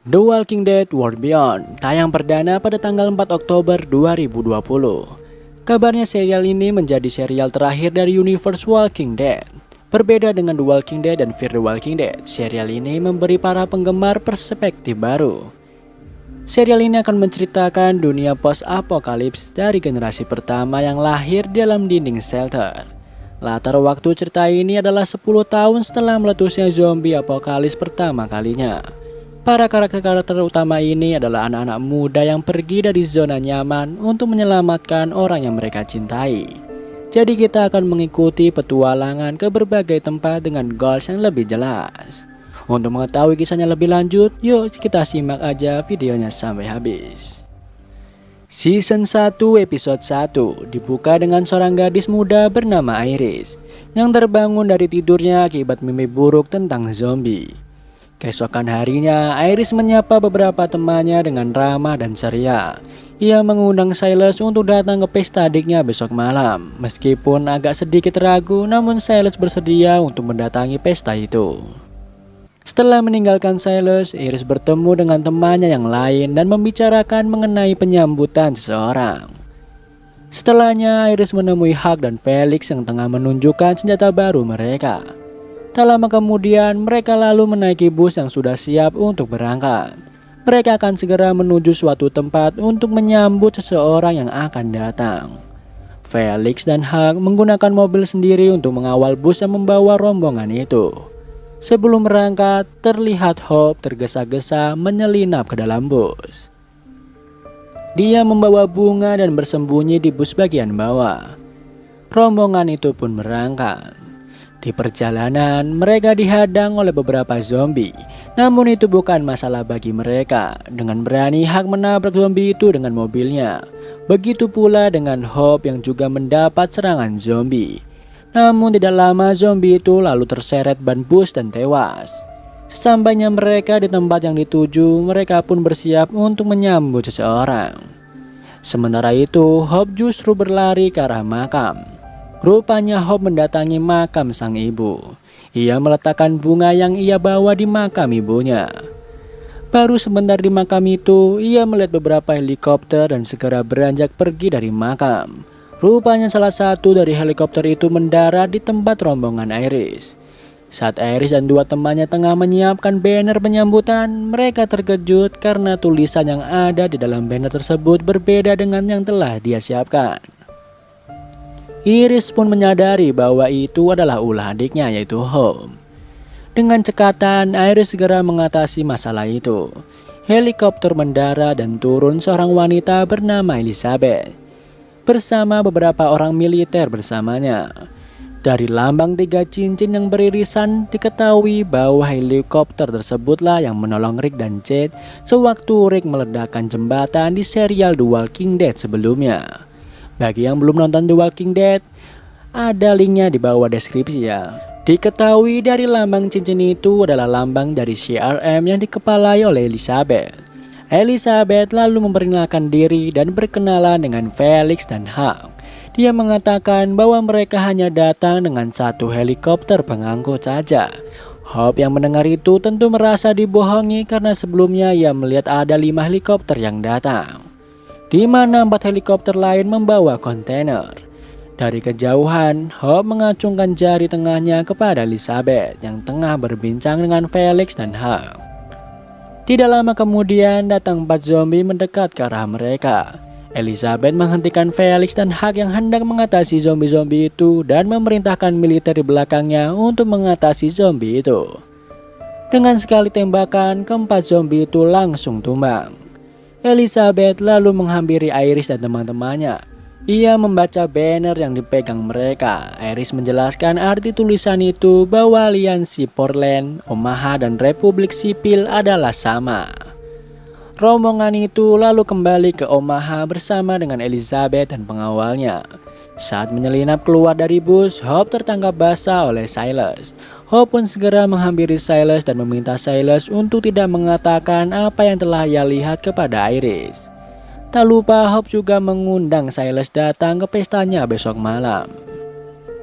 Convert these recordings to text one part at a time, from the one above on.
The Walking Dead World Beyond tayang perdana pada tanggal 4 Oktober 2020. Kabarnya serial ini menjadi serial terakhir dari universe Walking Dead. Berbeda dengan The Walking Dead dan Fear the Walking Dead, serial ini memberi para penggemar perspektif baru. Serial ini akan menceritakan dunia post-apokalips dari generasi pertama yang lahir dalam dinding shelter. Latar waktu cerita ini adalah 10 tahun setelah meletusnya zombie apokalips pertama kalinya. Para karakter utama ini adalah anak-anak muda yang pergi dari zona nyaman untuk menyelamatkan orang yang mereka cintai. Jadi kita akan mengikuti petualangan ke berbagai tempat dengan goals yang lebih jelas. Untuk mengetahui kisahnya lebih lanjut, yuk kita simak aja videonya sampai habis. Season 1 episode 1 dibuka dengan seorang gadis muda bernama Iris yang terbangun dari tidurnya akibat mimpi buruk tentang zombie. Keesokan harinya, Iris menyapa beberapa temannya dengan ramah dan ceria. Ia mengundang Silas untuk datang ke pesta adiknya besok malam. Meskipun agak sedikit ragu, namun Silas bersedia untuk mendatangi pesta itu. Setelah meninggalkan Silas, Iris bertemu dengan temannya yang lain dan membicarakan mengenai penyambutan seseorang. Setelahnya, Iris menemui Hug dan Felix yang tengah menunjukkan senjata baru mereka. Tak lama kemudian, mereka lalu menaiki bus yang sudah siap untuk berangkat. Mereka akan segera menuju suatu tempat untuk menyambut seseorang yang akan datang. Felix dan Hug menggunakan mobil sendiri untuk mengawal bus yang membawa rombongan itu. Sebelum berangkat, terlihat Hope tergesa-gesa menyelinap ke dalam bus. Dia membawa bunga dan bersembunyi di bus bagian bawah. Rombongan itu pun berangkat. Di perjalanan, mereka dihadang oleh beberapa zombie. Namun itu bukan masalah bagi mereka. Dengan berani, Hug menabrak zombie itu dengan mobilnya. Begitu pula dengan Hope yang juga mendapat serangan zombie. Namun tidak lama zombie itu lalu terseret ban bus dan tewas. Sesampainya mereka di tempat yang dituju, mereka pun bersiap untuk menyambut seseorang. Sementara itu, Hope justru berlari ke arah makam. Rupanya Hope mendatangi makam sang ibu. Ia meletakkan bunga yang ia bawa di makam ibunya. Baru sebentar di makam itu, ia melihat beberapa helikopter dan segera beranjak pergi dari makam. Rupanya salah satu dari helikopter itu mendarat di tempat rombongan Iris. Saat Iris dan dua temannya tengah menyiapkan banner penyambutan, mereka terkejut karena tulisan yang ada di dalam banner tersebut berbeda dengan yang telah dia siapkan. Iris pun menyadari bahwa itu adalah ulah adiknya yaitu Hope. Dengan cekatan, Iris segera mengatasi masalah itu. Helikopter mendarat dan turun seorang wanita bernama Elizabeth bersama beberapa orang militer bersamanya. Dari lambang 3 cincin yang beririsan, diketahui bahwa helikopter tersebutlah yang menolong Rick dan Jade sewaktu Rick meledakkan jembatan di serial The Walking Dead sebelumnya. Bagi yang belum nonton The Walking Dead, ada linknya di bawah deskripsi ya. Diketahui dari lambang cincin itu adalah lambang dari CRM yang dikepalai oleh Elizabeth. Elizabeth lalu memperkenalkan diri dan berkenalan dengan Felix dan Hug. Dia mengatakan bahwa mereka hanya datang dengan satu helikopter pengangkut saja. Hope yang mendengar itu tentu merasa dibohongi karena sebelumnya ia melihat ada 5 helikopter yang datang, di mana 4 helikopter lain membawa kontainer. Dari kejauhan, Hope mengacungkan jari tengahnya kepada Elizabeth yang tengah berbincang dengan Felix dan Hug. Tidak lama kemudian datang 4 zombie mendekat ke arah mereka. Elizabeth menghentikan Felix dan Hug yang hendak mengatasi zombie-zombie itu dan memerintahkan militer di belakangnya untuk mengatasi zombie itu. Dengan sekali tembakan, keempat zombie itu langsung tumbang. Elizabeth lalu menghampiri Iris dan teman-temannya. Ia membaca banner yang dipegang mereka. Iris menjelaskan arti tulisan itu bahwa aliansi Portland, Omaha, dan Republik Sipil adalah sama. Rombongan itu lalu kembali ke Omaha bersama dengan Elizabeth dan pengawalnya. Saat menyelinap keluar dari bus, Hope tertangkap basah oleh Silas. Hope pun segera menghampiri Silas dan meminta Silas untuk tidak mengatakan apa yang telah ia lihat kepada Iris. Tak lupa Hope juga mengundang Silas datang ke pestanya besok malam.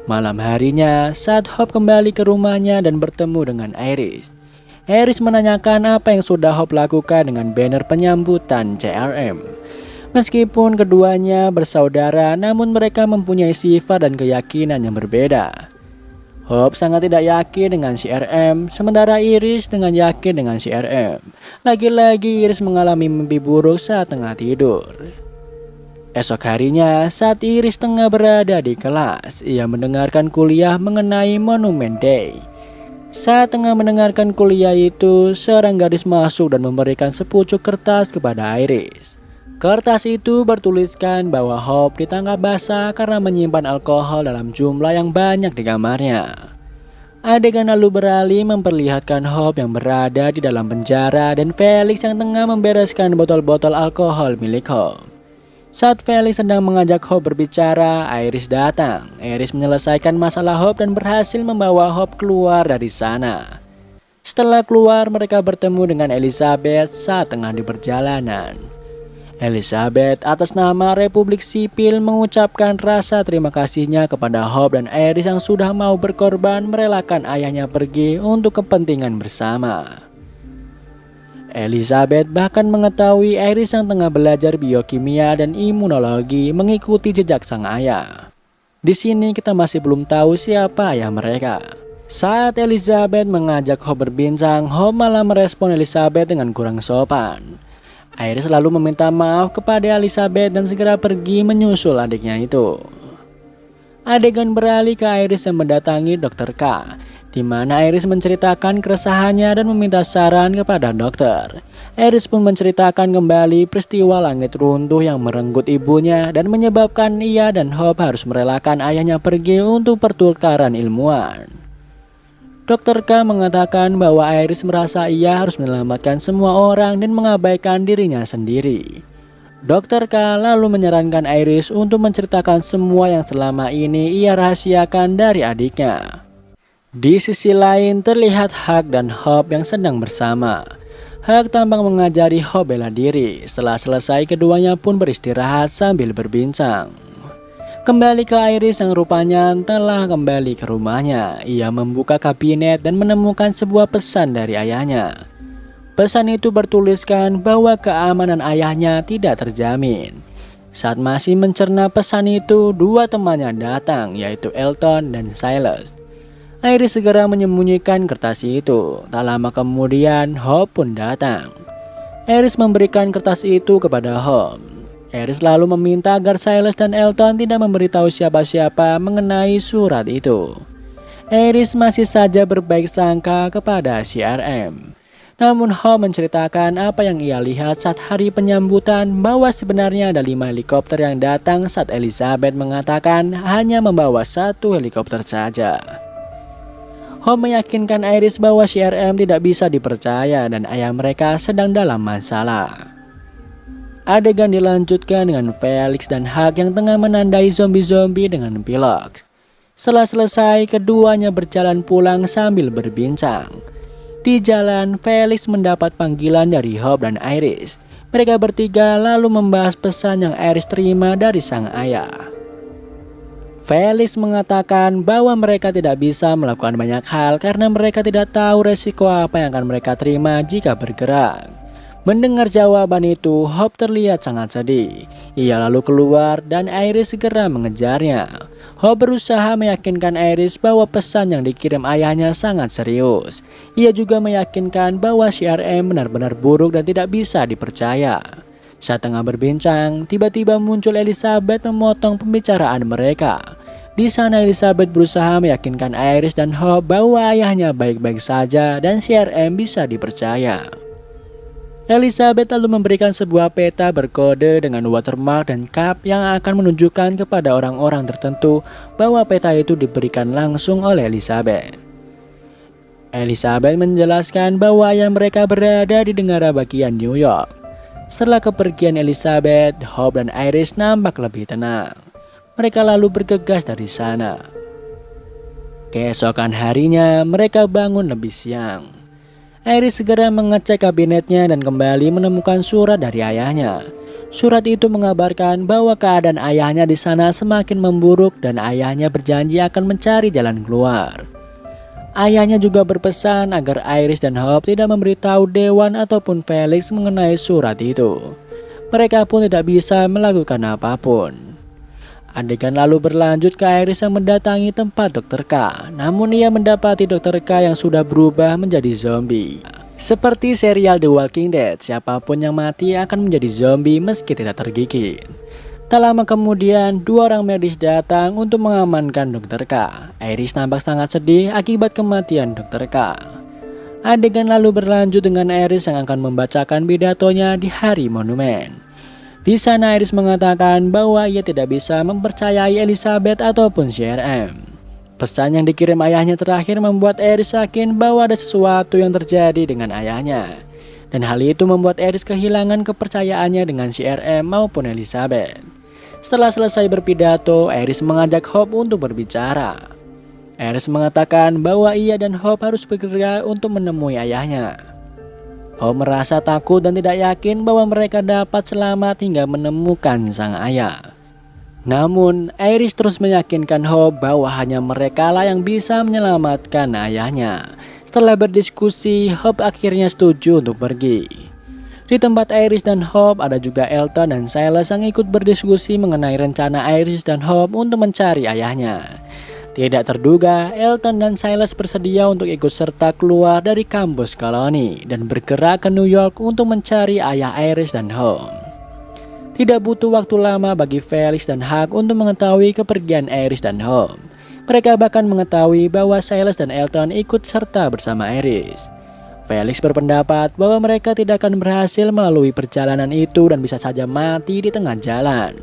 Malam harinya, saat Hope kembali ke rumahnya dan bertemu dengan Iris, Iris menanyakan apa yang sudah Hope lakukan dengan banner penyambutan CRM. Meskipun keduanya bersaudara, namun mereka mempunyai sifat dan keyakinan yang berbeda. Hope sangat tidak yakin dengan CRM, sementara Iris dengan yakin dengan CRM. Lagi-lagi Iris mengalami mimpi buruk saat tengah tidur. Esok harinya, saat Iris tengah berada di kelas, ia mendengarkan kuliah mengenai Monument Day. Saat tengah mendengarkan kuliah itu, seorang gadis masuk dan memberikan sepucuk kertas kepada Iris. Kertas itu bertuliskan bahwa Hope ditangkap basah karena menyimpan alkohol dalam jumlah yang banyak di kamarnya. Adegan lalu beralih memperlihatkan Hope yang berada di dalam penjara dan Felix yang tengah membereskan botol-botol alkohol milik Hope. Saat Felix sedang mengajak Hope berbicara, Iris datang. Iris menyelesaikan masalah Hope dan berhasil membawa Hope keluar dari sana. Setelah keluar, mereka bertemu dengan Elizabeth saat tengah di perjalanan. Elizabeth atas nama Republik Sipil mengucapkan rasa terima kasihnya kepada Hope dan Iris yang sudah mau berkorban merelakan ayahnya pergi untuk kepentingan bersama. Elizabeth bahkan mengetahui Iris yang tengah belajar biokimia dan imunologi mengikuti jejak sang ayah. Di sini kita masih belum tahu siapa ayah mereka. Saat Elizabeth mengajak Hope berbincang, Hope malah merespon Elizabeth dengan kurang sopan. Iris lalu meminta maaf kepada Elizabeth dan segera pergi menyusul adiknya itu. Adegan beralih ke Iris yang mendatangi Dr. K, di mana Iris menceritakan keresahannya dan meminta saran kepada dokter. Iris pun menceritakan kembali peristiwa langit runtuh yang merenggut ibunya dan menyebabkan ia dan Hope harus merelakan ayahnya pergi untuk pertukaran ilmuwan. Dr. K mengatakan bahwa Iris merasa ia harus menyelamatkan semua orang dan mengabaikan dirinya sendiri. Dr. K lalu menyarankan Iris untuk menceritakan semua yang selama ini ia rahasiakan dari adiknya. Di sisi lain terlihat Huck dan Hope yang sedang bersama. Huck tampak mengajari Hope bela diri. Setelah selesai keduanya pun beristirahat sambil berbincang. Kembali ke Iris yang rupanya telah kembali ke rumahnya. Ia membuka kabinet dan menemukan sebuah pesan dari ayahnya. Pesan itu bertuliskan bahwa keamanan ayahnya tidak terjamin. Saat masih mencerna pesan itu, dua temannya datang, yaitu Elton dan Silas. Iris segera menyembunyikan kertas itu. Tak lama kemudian, Hope pun datang. Iris memberikan kertas itu kepada Hope. Iris lalu meminta agar Silas dan Elton tidak memberitahu siapa-siapa mengenai surat itu. Iris masih saja berbaik sangka kepada CRM. Namun Hope menceritakan apa yang ia lihat saat hari penyambutan, bahwa sebenarnya ada 5 helikopter yang datang saat Elizabeth mengatakan hanya membawa 1 helikopter saja. Hope meyakinkan Iris bahwa CRM tidak bisa dipercaya dan ayah mereka sedang dalam masalah. Adegan dilanjutkan dengan Felix dan Huck yang tengah menandai zombie-zombie dengan pilok. Setelah selesai, keduanya berjalan pulang sambil berbincang. Di jalan, Felix mendapat panggilan dari Hope dan Iris. Mereka bertiga lalu membahas pesan yang Iris terima dari sang ayah. Felix mengatakan bahwa mereka tidak bisa melakukan banyak hal karena mereka tidak tahu resiko apa yang akan mereka terima jika bergerak. Mendengar jawaban itu, Hope terlihat sangat sedih. Ia lalu keluar dan Iris segera mengejarnya. Hope berusaha meyakinkan Iris bahwa pesan yang dikirim ayahnya sangat serius. Ia juga meyakinkan bahwa CRM benar-benar buruk dan tidak bisa dipercaya. Saat tengah berbincang, tiba-tiba muncul Elizabeth memotong pembicaraan mereka. Di sana Elizabeth berusaha meyakinkan Iris dan Hope bahwa ayahnya baik-baik saja dan CRM bisa dipercaya. Elizabeth lalu memberikan sebuah peta berkode dengan watermark dan cap yang akan menunjukkan kepada orang-orang tertentu bahwa peta itu diberikan langsung oleh Elizabeth. Elizabeth menjelaskan bahwa ayah mereka berada di negara bagian New York. Setelah kepergian Elizabeth, Hope dan Iris nampak lebih tenang. Mereka lalu bergegas dari sana. Keesokan harinya, mereka bangun lebih siang. Iris segera mengecek kabinetnya dan kembali menemukan surat dari ayahnya. Surat itu mengabarkan bahwa keadaan ayahnya di sana semakin memburuk dan ayahnya berjanji akan mencari jalan keluar. Ayahnya juga berpesan agar Iris dan Hope tidak memberitahu Dewan ataupun Felix mengenai surat itu. Mereka pun tidak bisa melakukan apapun. Adegan lalu berlanjut ke Iris yang mendatangi tempat Dr. K. Namun ia mendapati Dr. K yang sudah berubah menjadi zombie. Seperti serial The Walking Dead, siapapun yang mati akan menjadi zombie meski tidak tergigit. Tak lama kemudian, 2 orang medis datang untuk mengamankan Dr. K. Iris tampak sangat sedih akibat kematian Dr. K. Adegan lalu berlanjut dengan Iris yang akan membacakan pidatonya di hari monumen. Di sana Iris mengatakan bahwa ia tidak bisa mempercayai Elizabeth ataupun CRM. Pesan yang dikirim ayahnya terakhir membuat Iris yakin bahwa ada sesuatu yang terjadi dengan ayahnya. Dan hal itu membuat Iris kehilangan kepercayaannya dengan CRM maupun Elizabeth. Setelah selesai berpidato, Iris mengajak Hope untuk berbicara. Iris mengatakan bahwa ia dan Hope harus bergerak untuk menemui ayahnya. Hope merasa takut dan tidak yakin bahwa mereka dapat selamat hingga menemukan sang ayah. Namun, Iris terus meyakinkan Hope bahwa hanya merekalah yang bisa menyelamatkan ayahnya. Setelah berdiskusi, Hope akhirnya setuju untuk pergi. Di tempat Iris dan Hope ada juga Elton dan Silas yang ikut berdiskusi mengenai rencana Iris dan Hope untuk mencari ayahnya. Tidak terduga, Elton dan Silas bersedia untuk ikut serta keluar dari kampus koloni dan bergerak ke New York untuk mencari ayah Iris dan Hope. Tidak butuh waktu lama bagi Felix dan Huck untuk mengetahui kepergian Iris dan Hope. Mereka bahkan mengetahui bahwa Silas dan Elton ikut serta bersama Iris. Felix berpendapat bahwa mereka tidak akan berhasil melalui perjalanan itu dan bisa saja mati di tengah jalan.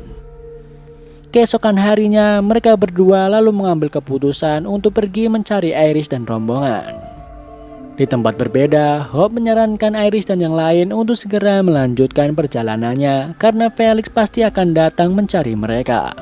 Keesokan harinya, mereka berdua lalu mengambil keputusan untuk pergi mencari Iris dan rombongan. Di tempat berbeda, Hope menyarankan Iris dan yang lain untuk segera melanjutkan perjalanannya karena Felix pasti akan datang mencari mereka.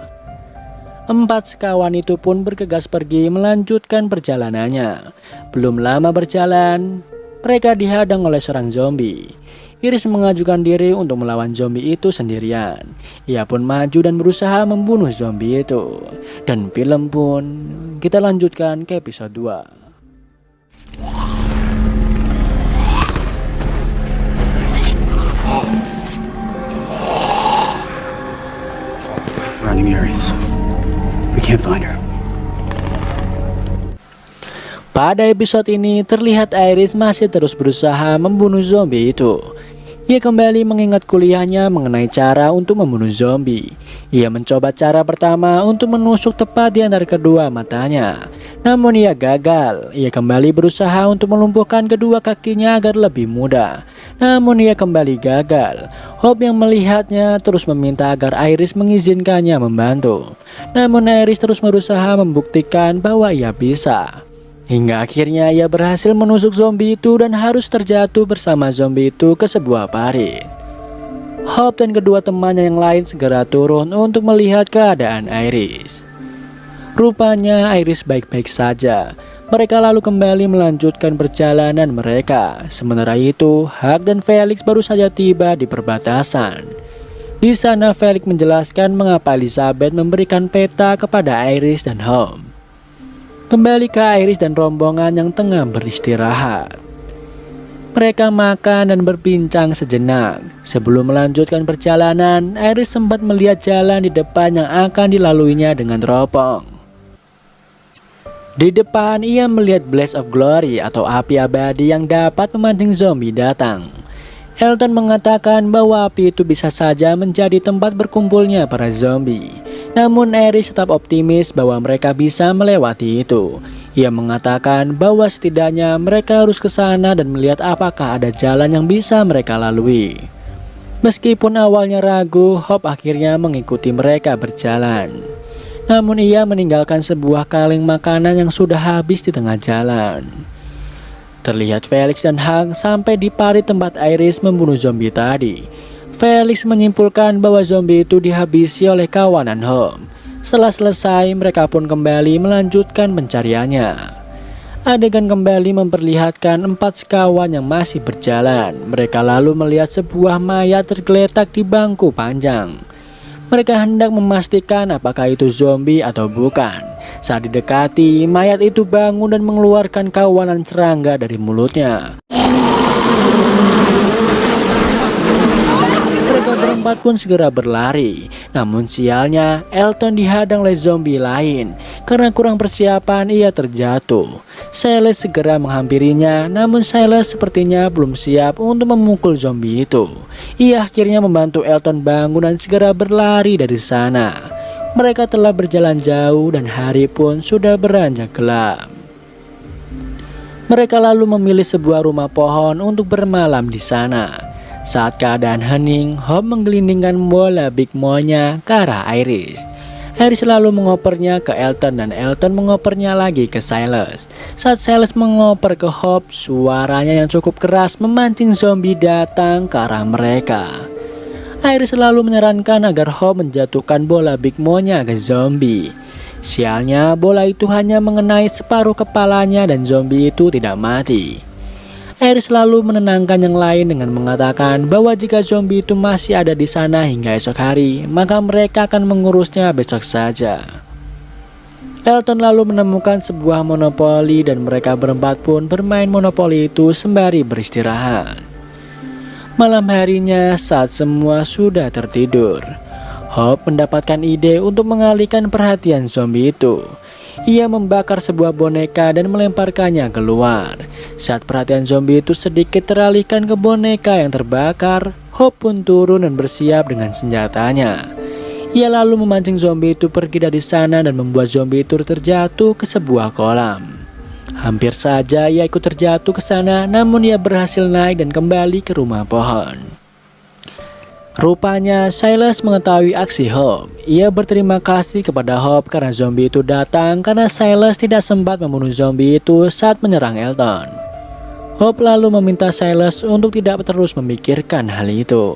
4 sekawan itu pun bergegas pergi melanjutkan perjalanannya. Belum lama berjalan, mereka dihadang oleh seorang zombie. Iris mengajukan diri untuk melawan zombie itu sendirian. Ia pun maju dan berusaha membunuh zombie itu. Dan film pun kita lanjutkan ke episode 2. Running Iris. We can't find her. Pada episode ini terlihat Iris masih terus berusaha membunuh zombie itu. Ia kembali mengingat kuliahnya mengenai cara untuk membunuh zombie. Ia mencoba cara pertama untuk menusuk tepat di antara kedua matanya. Namun ia gagal. Ia kembali berusaha untuk melumpuhkan kedua kakinya agar lebih mudah. Namun ia kembali gagal. Hope yang melihatnya terus meminta agar Iris mengizinkannya membantu. Namun Iris terus berusaha membuktikan bahwa ia bisa. Hingga akhirnya ia berhasil menusuk zombie itu dan harus terjatuh bersama zombie itu ke sebuah parit. Hope dan kedua temannya yang lain segera turun untuk melihat keadaan Iris. Rupanya Iris baik-baik saja. Mereka lalu kembali melanjutkan perjalanan mereka. Sementara itu, Huck dan Felix baru saja tiba di perbatasan. Di sana Felix menjelaskan mengapa Elizabeth memberikan peta kepada Iris dan Hope. Kembali ke Iris dan rombongan yang tengah beristirahat. Mereka makan dan berbincang sejenak. Sebelum melanjutkan perjalanan, Iris sempat melihat jalan di depan yang akan dilaluinya dengan teropong. Di depan ia melihat Blaze of Glory atau api abadi yang dapat memancing zombie datang. Elton mengatakan bahwa api itu bisa saja menjadi tempat berkumpulnya para zombie. Namun Iris tetap optimis bahwa mereka bisa melewati itu. Ia mengatakan bahwa setidaknya mereka harus ke sana dan melihat apakah ada jalan yang bisa mereka lalui. Meskipun awalnya ragu, Hope akhirnya mengikuti mereka berjalan. Namun ia meninggalkan sebuah kaleng makanan yang sudah habis di tengah jalan. Terlihat Felix dan Huck sampai di parit tempat Iris membunuh zombie tadi. Felix menyimpulkan bahwa zombie itu dihabisi oleh kawanan Hope. Setelah selesai, mereka pun kembali melanjutkan pencariannya. Adegan kembali memperlihatkan 4 sekawan yang masih berjalan. Mereka lalu melihat sebuah mayat tergeletak di bangku panjang. Mereka hendak memastikan apakah itu zombie atau bukan. Saat didekati, mayat itu bangun dan mengeluarkan kawanan serangga dari mulutnya. Mereka berempat pun segera berlari. Namun sialnya, Elton dihadang oleh zombie lain. Karena kurang persiapan, ia terjatuh. Silas segera menghampirinya, namun Silas sepertinya belum siap untuk memukul zombie itu. Ia akhirnya membantu Elton bangun dan segera berlari dari sana. Mereka telah berjalan jauh dan hari pun sudah beranjak gelap. Mereka lalu memilih sebuah rumah pohon untuk bermalam di sana. Saat keadaan hening, Hope menggelindingkan bola Big Mo-nya ke arah Iris. Iris lalu mengopernya ke Elton dan Elton mengopernya lagi ke Silas. Saat Silas mengoper ke Hope, suaranya yang cukup keras memancing zombie datang ke arah mereka. Iris lalu menyarankan agar Hope menjatuhkan bola Big Mo-nya ke zombie. Sialnya, bola itu hanya mengenai separuh kepalanya dan zombie itu tidak mati. Iris lalu menenangkan yang lain dengan mengatakan bahwa jika zombie itu masih ada di sana hingga esok hari, maka mereka akan mengurusnya besok saja. Elton lalu menemukan sebuah monopoli dan mereka berempat pun bermain monopoli itu sembari beristirahat. Malam harinya, saat semua sudah tertidur, Hope mendapatkan ide untuk mengalihkan perhatian zombie itu. Ia membakar sebuah boneka dan melemparkannya keluar. Saat perhatian zombie itu sedikit teralihkan ke boneka yang terbakar, Hope pun turun dan bersiap dengan senjatanya. Ia lalu memancing zombie itu pergi dari sana dan membuat zombie itu terjatuh ke sebuah kolam. Hampir saja ia ikut terjatuh ke sana, namun ia berhasil naik dan kembali ke rumah pohon. Rupanya Silas mengetahui aksi Hope. Ia berterima kasih kepada Hope karena zombie itu datang karena Silas tidak sempat membunuh zombie itu saat menyerang Elton. Hope lalu meminta Silas untuk tidak terus memikirkan hal itu.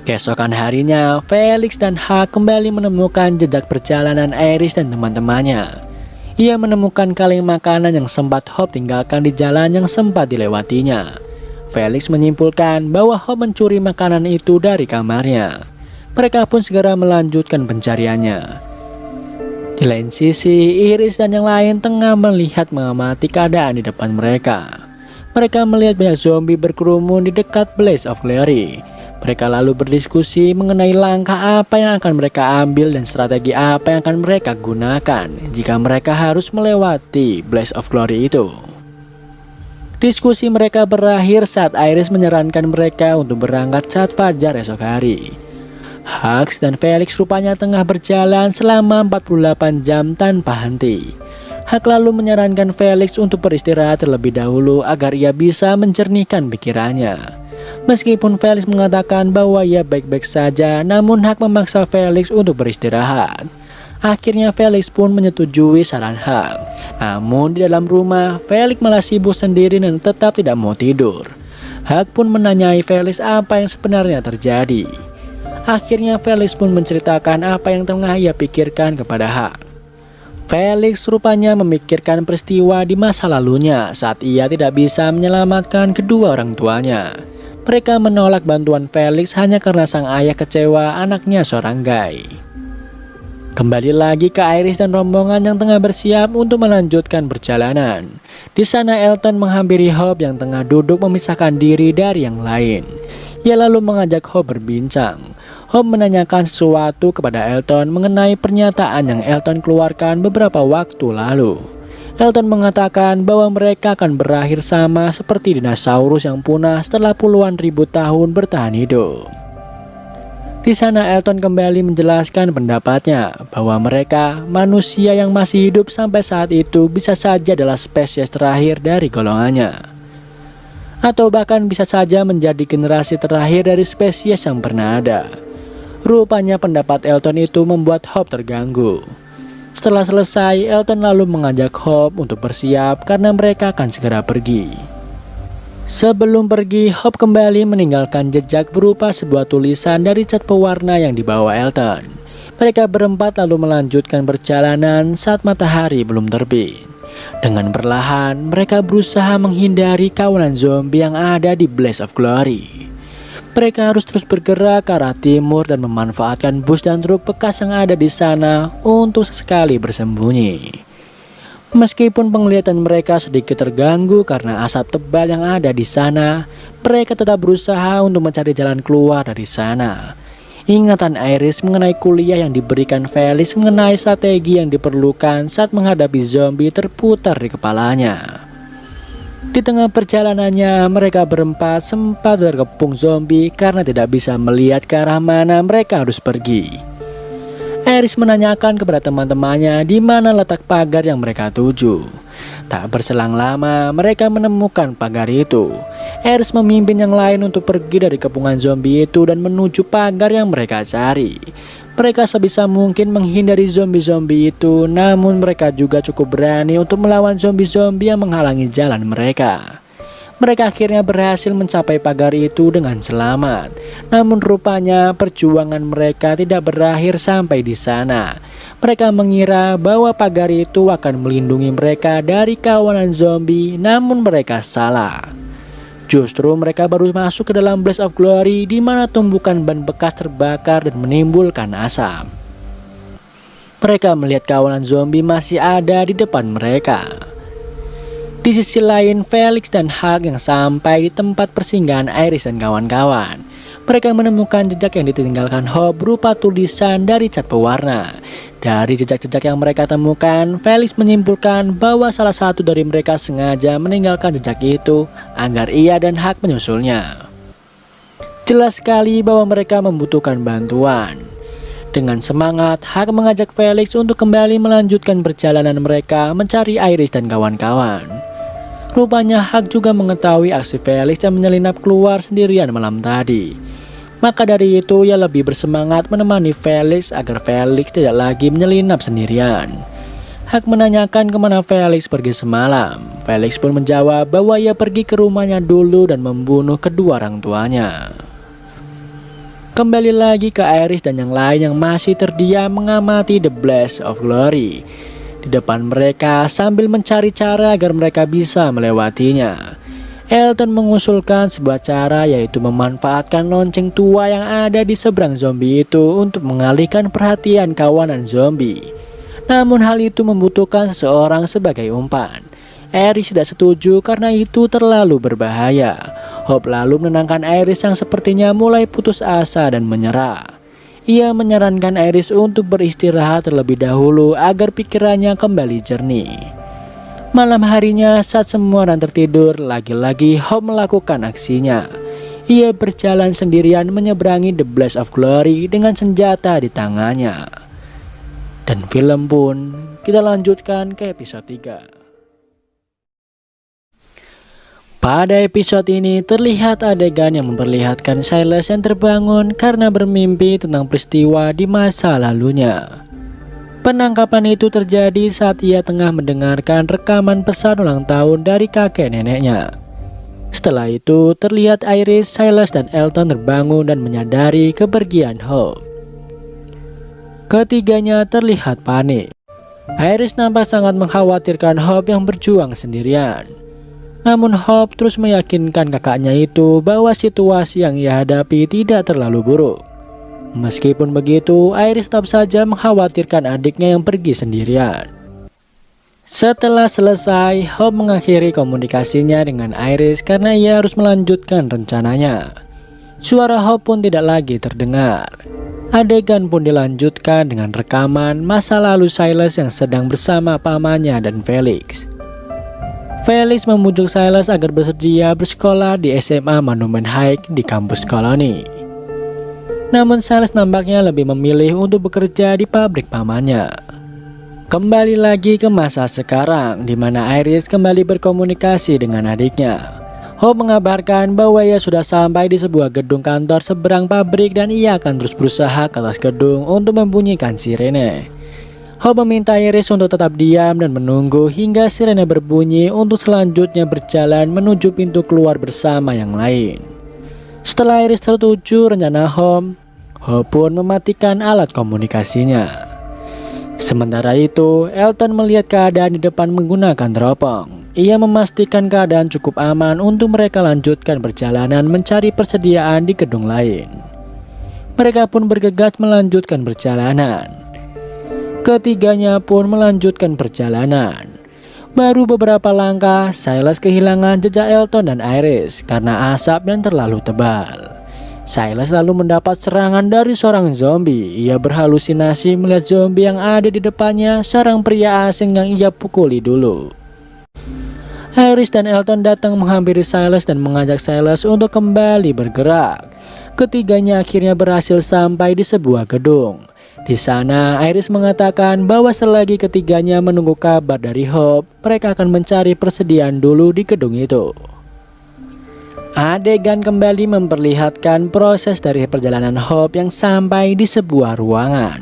Keesokan harinya, Felix dan Huck kembali menemukan jejak perjalanan Iris dan teman-temannya. Ia menemukan kaleng makanan yang sempat Hope tinggalkan di jalan yang sempat dilewatinya. Felix menyimpulkan bahwa Hope mencuri makanan itu dari kamarnya. Mereka pun segera melanjutkan pencariannya. Di lain sisi, Iris dan yang lain tengah melihat mengamati keadaan di depan mereka. Mereka melihat banyak zombie berkerumun di dekat Blaze of Glory. Mereka lalu berdiskusi mengenai langkah apa yang akan mereka ambil dan strategi apa yang akan mereka gunakan jika mereka harus melewati Blaze of Glory itu. Diskusi mereka berakhir saat Iris menyarankan mereka untuk berangkat saat fajar esok hari. Hux dan Felix rupanya tengah berjalan selama 48 jam tanpa henti. Hux lalu menyarankan Felix untuk beristirahat terlebih dahulu agar ia bisa mencernihkan pikirannya. Meskipun Felix mengatakan bahwa ia baik-baik saja, namun Hux memaksa Felix untuk beristirahat. Akhirnya Felix pun menyetujui saran Hux. Namun di dalam rumah, Felix malah sibuk sendiri dan tetap tidak mau tidur. Hux pun menanyai Felix apa yang sebenarnya terjadi. Akhirnya Felix pun menceritakan apa yang tengah ia pikirkan kepada Hux. Felix rupanya memikirkan peristiwa di masa lalunya saat ia tidak bisa menyelamatkan kedua orang tuanya. Mereka menolak bantuan Felix hanya karena sang ayah kecewa anaknya seorang gay. Kembali lagi ke Iris dan rombongan yang tengah bersiap untuk melanjutkan perjalanan. Di sana Elton menghampiri Hope yang tengah duduk memisahkan diri dari yang lain. Ia lalu mengajak Hope berbincang. Hope menanyakan sesuatu kepada Elton mengenai pernyataan yang Elton keluarkan beberapa waktu lalu. Elton mengatakan bahwa mereka akan berakhir sama seperti dinosaurus yang punah setelah puluhan ribu tahun bertahan hidup. Di sana Elton kembali menjelaskan pendapatnya bahwa mereka, manusia yang masih hidup sampai saat itu, bisa saja adalah spesies terakhir dari golongannya. Atau bahkan bisa saja menjadi generasi terakhir dari spesies yang pernah ada. Rupanya pendapat Elton itu membuat Hope terganggu. Setelah selesai, Elton lalu mengajak Hope untuk bersiap karena mereka akan segera pergi. Sebelum pergi, Hope kembali meninggalkan jejak berupa sebuah tulisan dari cat pewarna yang dibawa Elton. Mereka berempat lalu melanjutkan perjalanan saat matahari belum terbit. Dengan perlahan, mereka berusaha menghindari kawanan zombie yang ada di Blaze of Glory. Mereka harus terus bergerak ke arah timur dan memanfaatkan bus dan truk bekas yang ada di sana untuk sesekali bersembunyi. Meskipun penglihatan mereka sedikit terganggu karena asap tebal yang ada di sana, mereka tetap berusaha untuk mencari jalan keluar dari sana. Ingatan Iris mengenai kuliah yang diberikan Felix mengenai strategi yang diperlukan saat menghadapi zombie terputar di kepalanya. Di tengah perjalanannya, mereka berempat sempat terkepung zombie karena tidak bisa melihat ke arah mana mereka harus pergi. Iris menanyakan kepada teman-temannya di mana letak pagar yang mereka tuju. Tak berselang lama, mereka menemukan pagar itu. Iris memimpin yang lain untuk pergi dari kepungan zombie itu dan menuju pagar yang mereka cari. Mereka sebisa mungkin menghindari zombie-zombie itu, namun mereka juga cukup berani untuk melawan zombie-zombie yang menghalangi jalan mereka. Mereka akhirnya berhasil mencapai pagar itu dengan selamat. Namun rupanya perjuangan mereka tidak berakhir sampai di sana. Mereka mengira bahwa pagar itu akan melindungi mereka dari kawanan zombie, namun mereka salah. Justru mereka baru masuk ke dalam Blaze of Glory di mana tumbukan ban bekas terbakar dan menimbulkan asap. Mereka melihat kawanan zombie masih ada di depan mereka. Di sisi lain, Felix dan Hug yang sampai di tempat persinggahan Iris dan kawan-kawan. Mereka menemukan jejak yang ditinggalkan Hope berupa tulisan dari cat pewarna. Dari jejak-jejak yang mereka temukan, Felix menyimpulkan bahwa salah satu dari mereka sengaja meninggalkan jejak itu agar ia dan Hug menyusulnya. Jelas sekali bahwa mereka membutuhkan bantuan. Dengan semangat, Hug mengajak Felix untuk kembali melanjutkan perjalanan mereka mencari Iris dan kawan-kawan. Rupanya Hug juga mengetahui aksi Felix yang menyelinap keluar sendirian malam tadi. Maka dari itu ia lebih bersemangat menemani Felix agar Felix tidak lagi menyelinap sendirian. Hug menanyakan kemana Felix pergi semalam. Felix pun menjawab bahwa ia pergi ke rumahnya dulu dan membunuh kedua orang tuanya. Kembali lagi ke Iris dan yang lain yang masih terdiam mengamati The Blaze of Glory di depan mereka sambil mencari cara agar mereka bisa melewatinya. Elton mengusulkan sebuah cara, yaitu memanfaatkan lonceng tua yang ada di seberang zombie itu untuk mengalihkan perhatian kawanan zombie. Namun hal itu membutuhkan seseorang sebagai umpan. Iris tidak setuju karena itu terlalu berbahaya. Hope lalu menenangkan Iris yang sepertinya mulai putus asa dan menyerah. Ia menyarankan Iris untuk beristirahat terlebih dahulu agar pikirannya kembali jernih. Malam harinya saat semua orang tertidur, lagi-lagi Hope melakukan aksinya. Ia berjalan sendirian menyeberangi The Blaze of Glory dengan senjata di tangannya. Dan film pun kita lanjutkan ke episode 3. Pada episode ini terlihat adegan yang memperlihatkan Silas yang terbangun karena bermimpi tentang peristiwa di masa lalunya. Penangkapan itu terjadi saat ia tengah mendengarkan rekaman pesan ulang tahun dari kakek neneknya. Setelah itu terlihat Iris, Silas, dan Elton terbangun dan menyadari kepergian Hope. Ketiganya terlihat panik. Iris nampak sangat mengkhawatirkan Hope yang berjuang sendirian. Namun Hope terus meyakinkan kakaknya itu bahwa situasi yang ia hadapi tidak terlalu buruk. Meskipun begitu, Iris tetap saja mengkhawatirkan adiknya yang pergi sendirian. Setelah selesai, Hope mengakhiri komunikasinya dengan Iris karena ia harus melanjutkan rencananya. Suara Hope pun tidak lagi terdengar. Adegan pun dilanjutkan dengan rekaman masa lalu Silas yang sedang bersama pamannya dan Felix. Felix memujuk Silas agar bersedia bersekolah di SMA Monument High di kampus koloni. Namun Silas nampaknya lebih memilih untuk bekerja di pabrik pamannya. Kembali lagi ke masa sekarang, di mana Iris kembali berkomunikasi dengan adiknya. Hope mengabarkan bahwa ia sudah sampai di sebuah gedung kantor seberang pabrik dan ia akan terus berusaha ke atas gedung untuk membunyikan sirene. Hope meminta Iris untuk tetap diam dan menunggu hingga sirene berbunyi untuk selanjutnya berjalan menuju pintu keluar bersama yang lain. Setelah Iris tertuju rencana Hope pun mematikan alat komunikasinya. Sementara itu, Elton melihat keadaan di depan menggunakan teropong. ia memastikan keadaan cukup aman untuk mereka lanjutkan perjalanan mencari persediaan di gedung lain. Mereka pun bergegas melanjutkan perjalanan. Ketiganya pun melanjutkan perjalanan. Baru beberapa langkah, Silas kehilangan jejak Elton dan Iris karena asap yang terlalu tebal. Silas lalu mendapat serangan dari seorang zombie. Ia berhalusinasi melihat zombie yang ada di depannya, seorang pria asing yang ia pukuli dulu. Iris dan Elton datang menghampiri Silas dan mengajak Silas untuk kembali bergerak. Ketiganya akhirnya berhasil sampai di sebuah gedung. Di sana, Iris mengatakan bahwa selagi ketiganya menunggu kabar dari Hope, mereka akan mencari persediaan dulu di gedung itu. Adegan kembali memperlihatkan proses dari perjalanan Hope yang sampai di sebuah ruangan.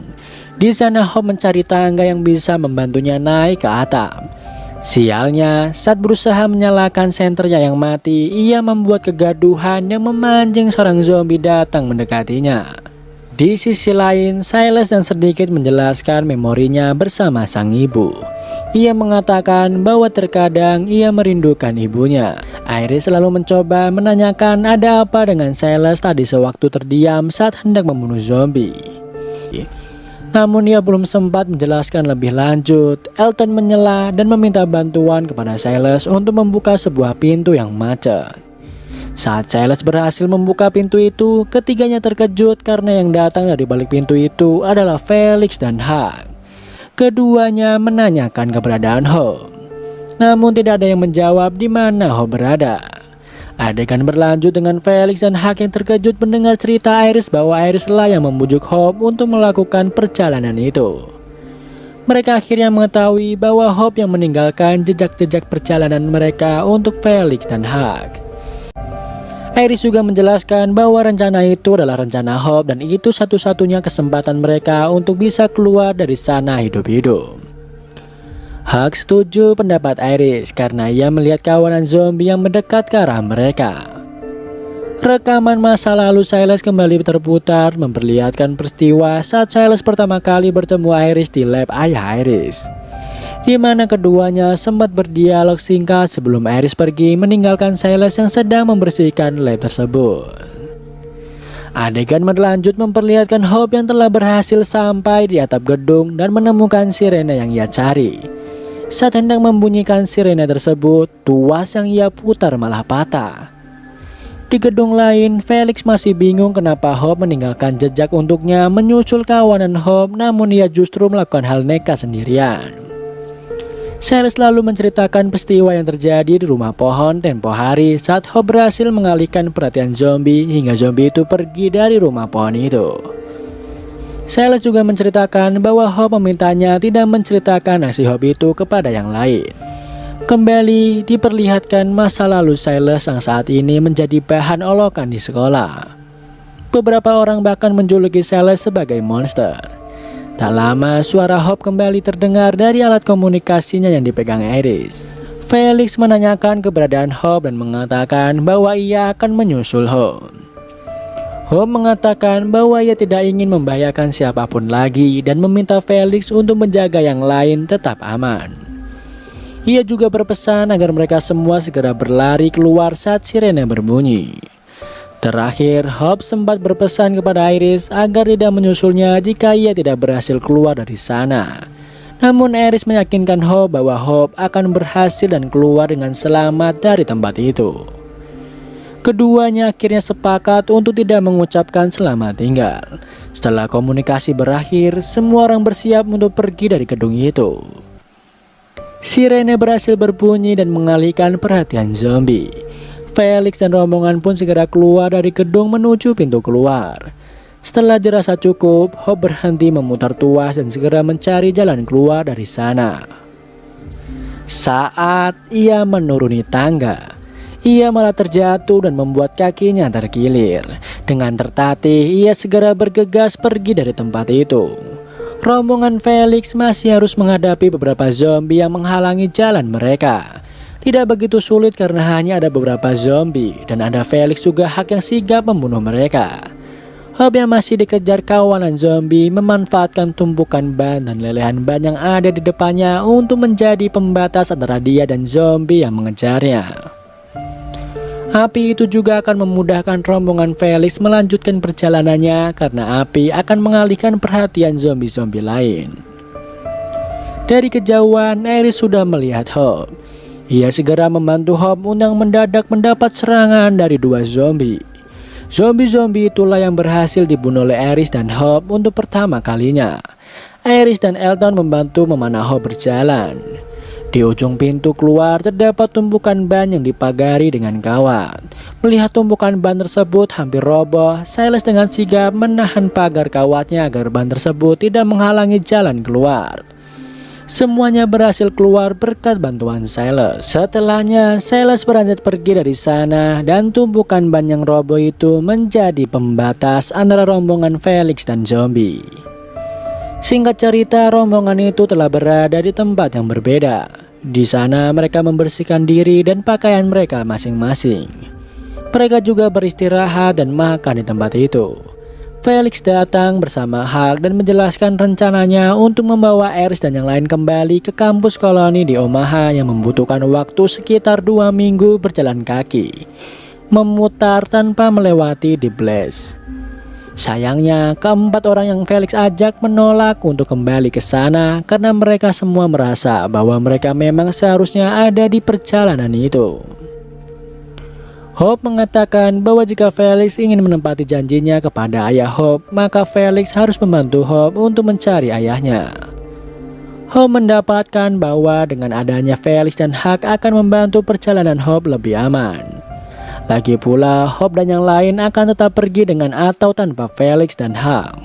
Di sana Hope mencari tangga yang bisa membantunya naik ke atap. Sialnya, saat berusaha menyalakan senternya yang mati, ia membuat kegaduhan yang memancing seorang zombie datang mendekatinya. Di sisi lain, Silas dan sedikit menjelaskan memorinya bersama sang ibu. Ia mengatakan bahwa terkadang ia merindukan ibunya. Iris selalu mencoba menanyakan ada apa dengan Silas tadi sewaktu terdiam saat hendak membunuh zombie. Namun ia belum sempat menjelaskan lebih lanjut. Elton menyela dan meminta bantuan kepada Silas untuk membuka sebuah pintu yang macet. Saat Silas berhasil membuka pintu itu, ketiganya terkejut karena yang datang dari balik pintu itu adalah Felix dan Huck. Keduanya menanyakan keberadaan Hope. Namun tidak ada yang menjawab di mana Hope berada. Adegan berlanjut dengan Felix dan Huck yang terkejut mendengar cerita Iris bahwa Iris lah yang membujuk Hope untuk melakukan perjalanan itu. Mereka akhirnya mengetahui bahwa Hope yang meninggalkan jejak-jejak perjalanan mereka untuk Felix dan Huck. Iris juga menjelaskan bahwa rencana itu adalah rencana Hope dan itu satu-satunya kesempatan mereka untuk bisa keluar dari sana hidup-hidup. Huck setuju pendapat Iris karena ia melihat kawanan zombie yang mendekat ke arah mereka. Rekaman masa lalu Silas kembali terputar memperlihatkan peristiwa saat Silas pertama kali bertemu Iris di lab ayah Iris, di mana keduanya sempat berdialog singkat sebelum Iris pergi meninggalkan Silas yang sedang membersihkan lab tersebut. Adegan berlanjut memperlihatkan Hope yang telah berhasil sampai di atap gedung dan menemukan sirene yang ia cari. Saat hendak membunyikan sirene tersebut, tuas yang ia putar malah patah. Di gedung lain, Felix masih bingung kenapa Hope meninggalkan jejak untuknya menyusul kawanan Hope, namun ia justru melakukan hal nekat sendirian. Silas lalu menceritakan peristiwa yang terjadi di rumah pohon tempo hari saat Hope berhasil mengalihkan perhatian zombie hingga zombie itu pergi dari rumah pohon itu. Silas juga menceritakan bahwa Hope memintanya tidak menceritakan aksi Hope itu kepada yang lain. Kembali diperlihatkan masa lalu Silas yang saat ini menjadi bahan olokan di sekolah. Beberapa orang bahkan menjuluki Silas sebagai monster. Tak lama suara Hope kembali terdengar dari alat komunikasinya yang dipegang Iris. Felix menanyakan keberadaan Hope dan mengatakan bahwa ia akan menyusul Hope. Hope mengatakan bahwa ia tidak ingin membahayakan siapapun lagi dan meminta Felix untuk menjaga yang lain tetap aman. Ia juga berpesan agar mereka semua segera berlari keluar saat sirene berbunyi. Terakhir, Hope sempat berpesan kepada Iris agar tidak menyusulnya jika ia tidak berhasil keluar dari sana. Namun Iris meyakinkan Hope bahwa Hope akan berhasil dan keluar dengan selamat dari tempat itu. Keduanya akhirnya sepakat untuk tidak mengucapkan selamat tinggal. Setelah komunikasi berakhir, semua orang bersiap untuk pergi dari gedung itu. Sirene berhasil berbunyi dan mengalihkan perhatian zombie. Felix dan rombongan pun segera keluar dari gedung menuju pintu keluar. Setelah dirasa cukup, Hope berhenti memutar tuas dan segera mencari jalan keluar dari sana. Saat ia menuruni tangga, ia malah terjatuh dan membuat kakinya terkilir. Dengan tertatih, ia segera bergegas pergi dari tempat itu. Rombongan Felix masih harus menghadapi beberapa zombie yang menghalangi jalan mereka. Tidak begitu sulit karena hanya ada beberapa zombie dan ada Felix juga Huck yang sigap membunuh mereka. Hope yang masih dikejar kawanan zombie memanfaatkan tumpukan ban dan lelehan ban yang ada di depannya untuk menjadi pembatas antara dia dan zombie yang mengejarnya. Api itu juga akan memudahkan rombongan Felix melanjutkan perjalanannya karena api akan mengalihkan perhatian zombie-zombie lain. Dari kejauhan, Iris sudah melihat Hope. Ia segera membantu Hope yang mendadak mendapat serangan dari dua zombie. Zombie-zombie itulah yang berhasil dibunuh oleh Iris dan Hope untuk pertama kalinya. Iris dan Elton membantu memanah Hope berjalan. Di ujung pintu keluar terdapat tumpukan ban yang dipagari dengan kawat. Melihat tumpukan ban tersebut hampir roboh, Silas dengan sigap menahan pagar kawatnya agar ban tersebut tidak menghalangi jalan keluar. Semuanya berhasil keluar berkat bantuan Silas. Setelahnya, Silas beranjak pergi dari sana dan tumpukan ban yang roboh itu menjadi pembatas antara rombongan Felix dan zombie. Singkat cerita, rombongan itu telah berada di tempat yang berbeda. Di sana mereka membersihkan diri dan pakaian mereka masing-masing. Mereka juga beristirahat dan makan di tempat itu. Felix datang bersama Huck dan menjelaskan rencananya untuk membawa Iris dan yang lain kembali ke kampus koloni di Omaha yang membutuhkan waktu sekitar 2 minggu berjalan kaki, memutar tanpa melewati The Blaze. Sayangnya, keempat orang yang Felix ajak menolak untuk kembali ke sana karena mereka semua merasa bahwa mereka memang seharusnya ada di perjalanan itu. Hope mengatakan bahwa jika Felix ingin menepati janjinya kepada ayah Hope, maka Felix harus membantu Hope untuk mencari ayahnya. Hope mendapatkan bahwa dengan adanya Felix dan Huck akan membantu perjalanan Hope lebih aman. Lagi pula, Hope dan yang lain akan tetap pergi dengan atau tanpa Felix dan Huck.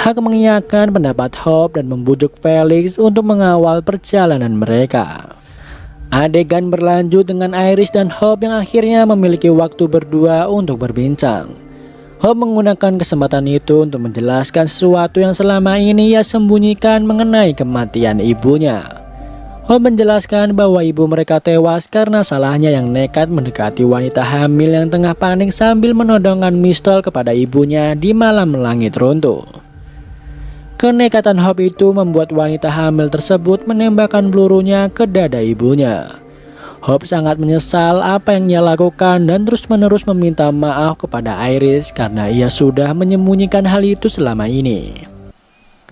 Huck mengiyakan pendapat Hope dan membujuk Felix untuk mengawal perjalanan mereka. Adegan berlanjut dengan Iris dan Hope yang akhirnya memiliki waktu berdua untuk berbincang. Hope menggunakan kesempatan itu untuk menjelaskan sesuatu yang selama ini ia sembunyikan mengenai kematian ibunya. Hope menjelaskan bahwa ibu mereka tewas karena salahnya yang nekat mendekati wanita hamil yang tengah panik sambil menodongkan pistol kepada ibunya di malam langit runtuh. Kenekatan Hope itu membuat wanita hamil tersebut menembakkan pelurunya ke dada ibunya. Hope sangat menyesal apa yang ia lakukan dan terus-menerus meminta maaf kepada Iris karena ia sudah menyembunyikan hal itu selama ini.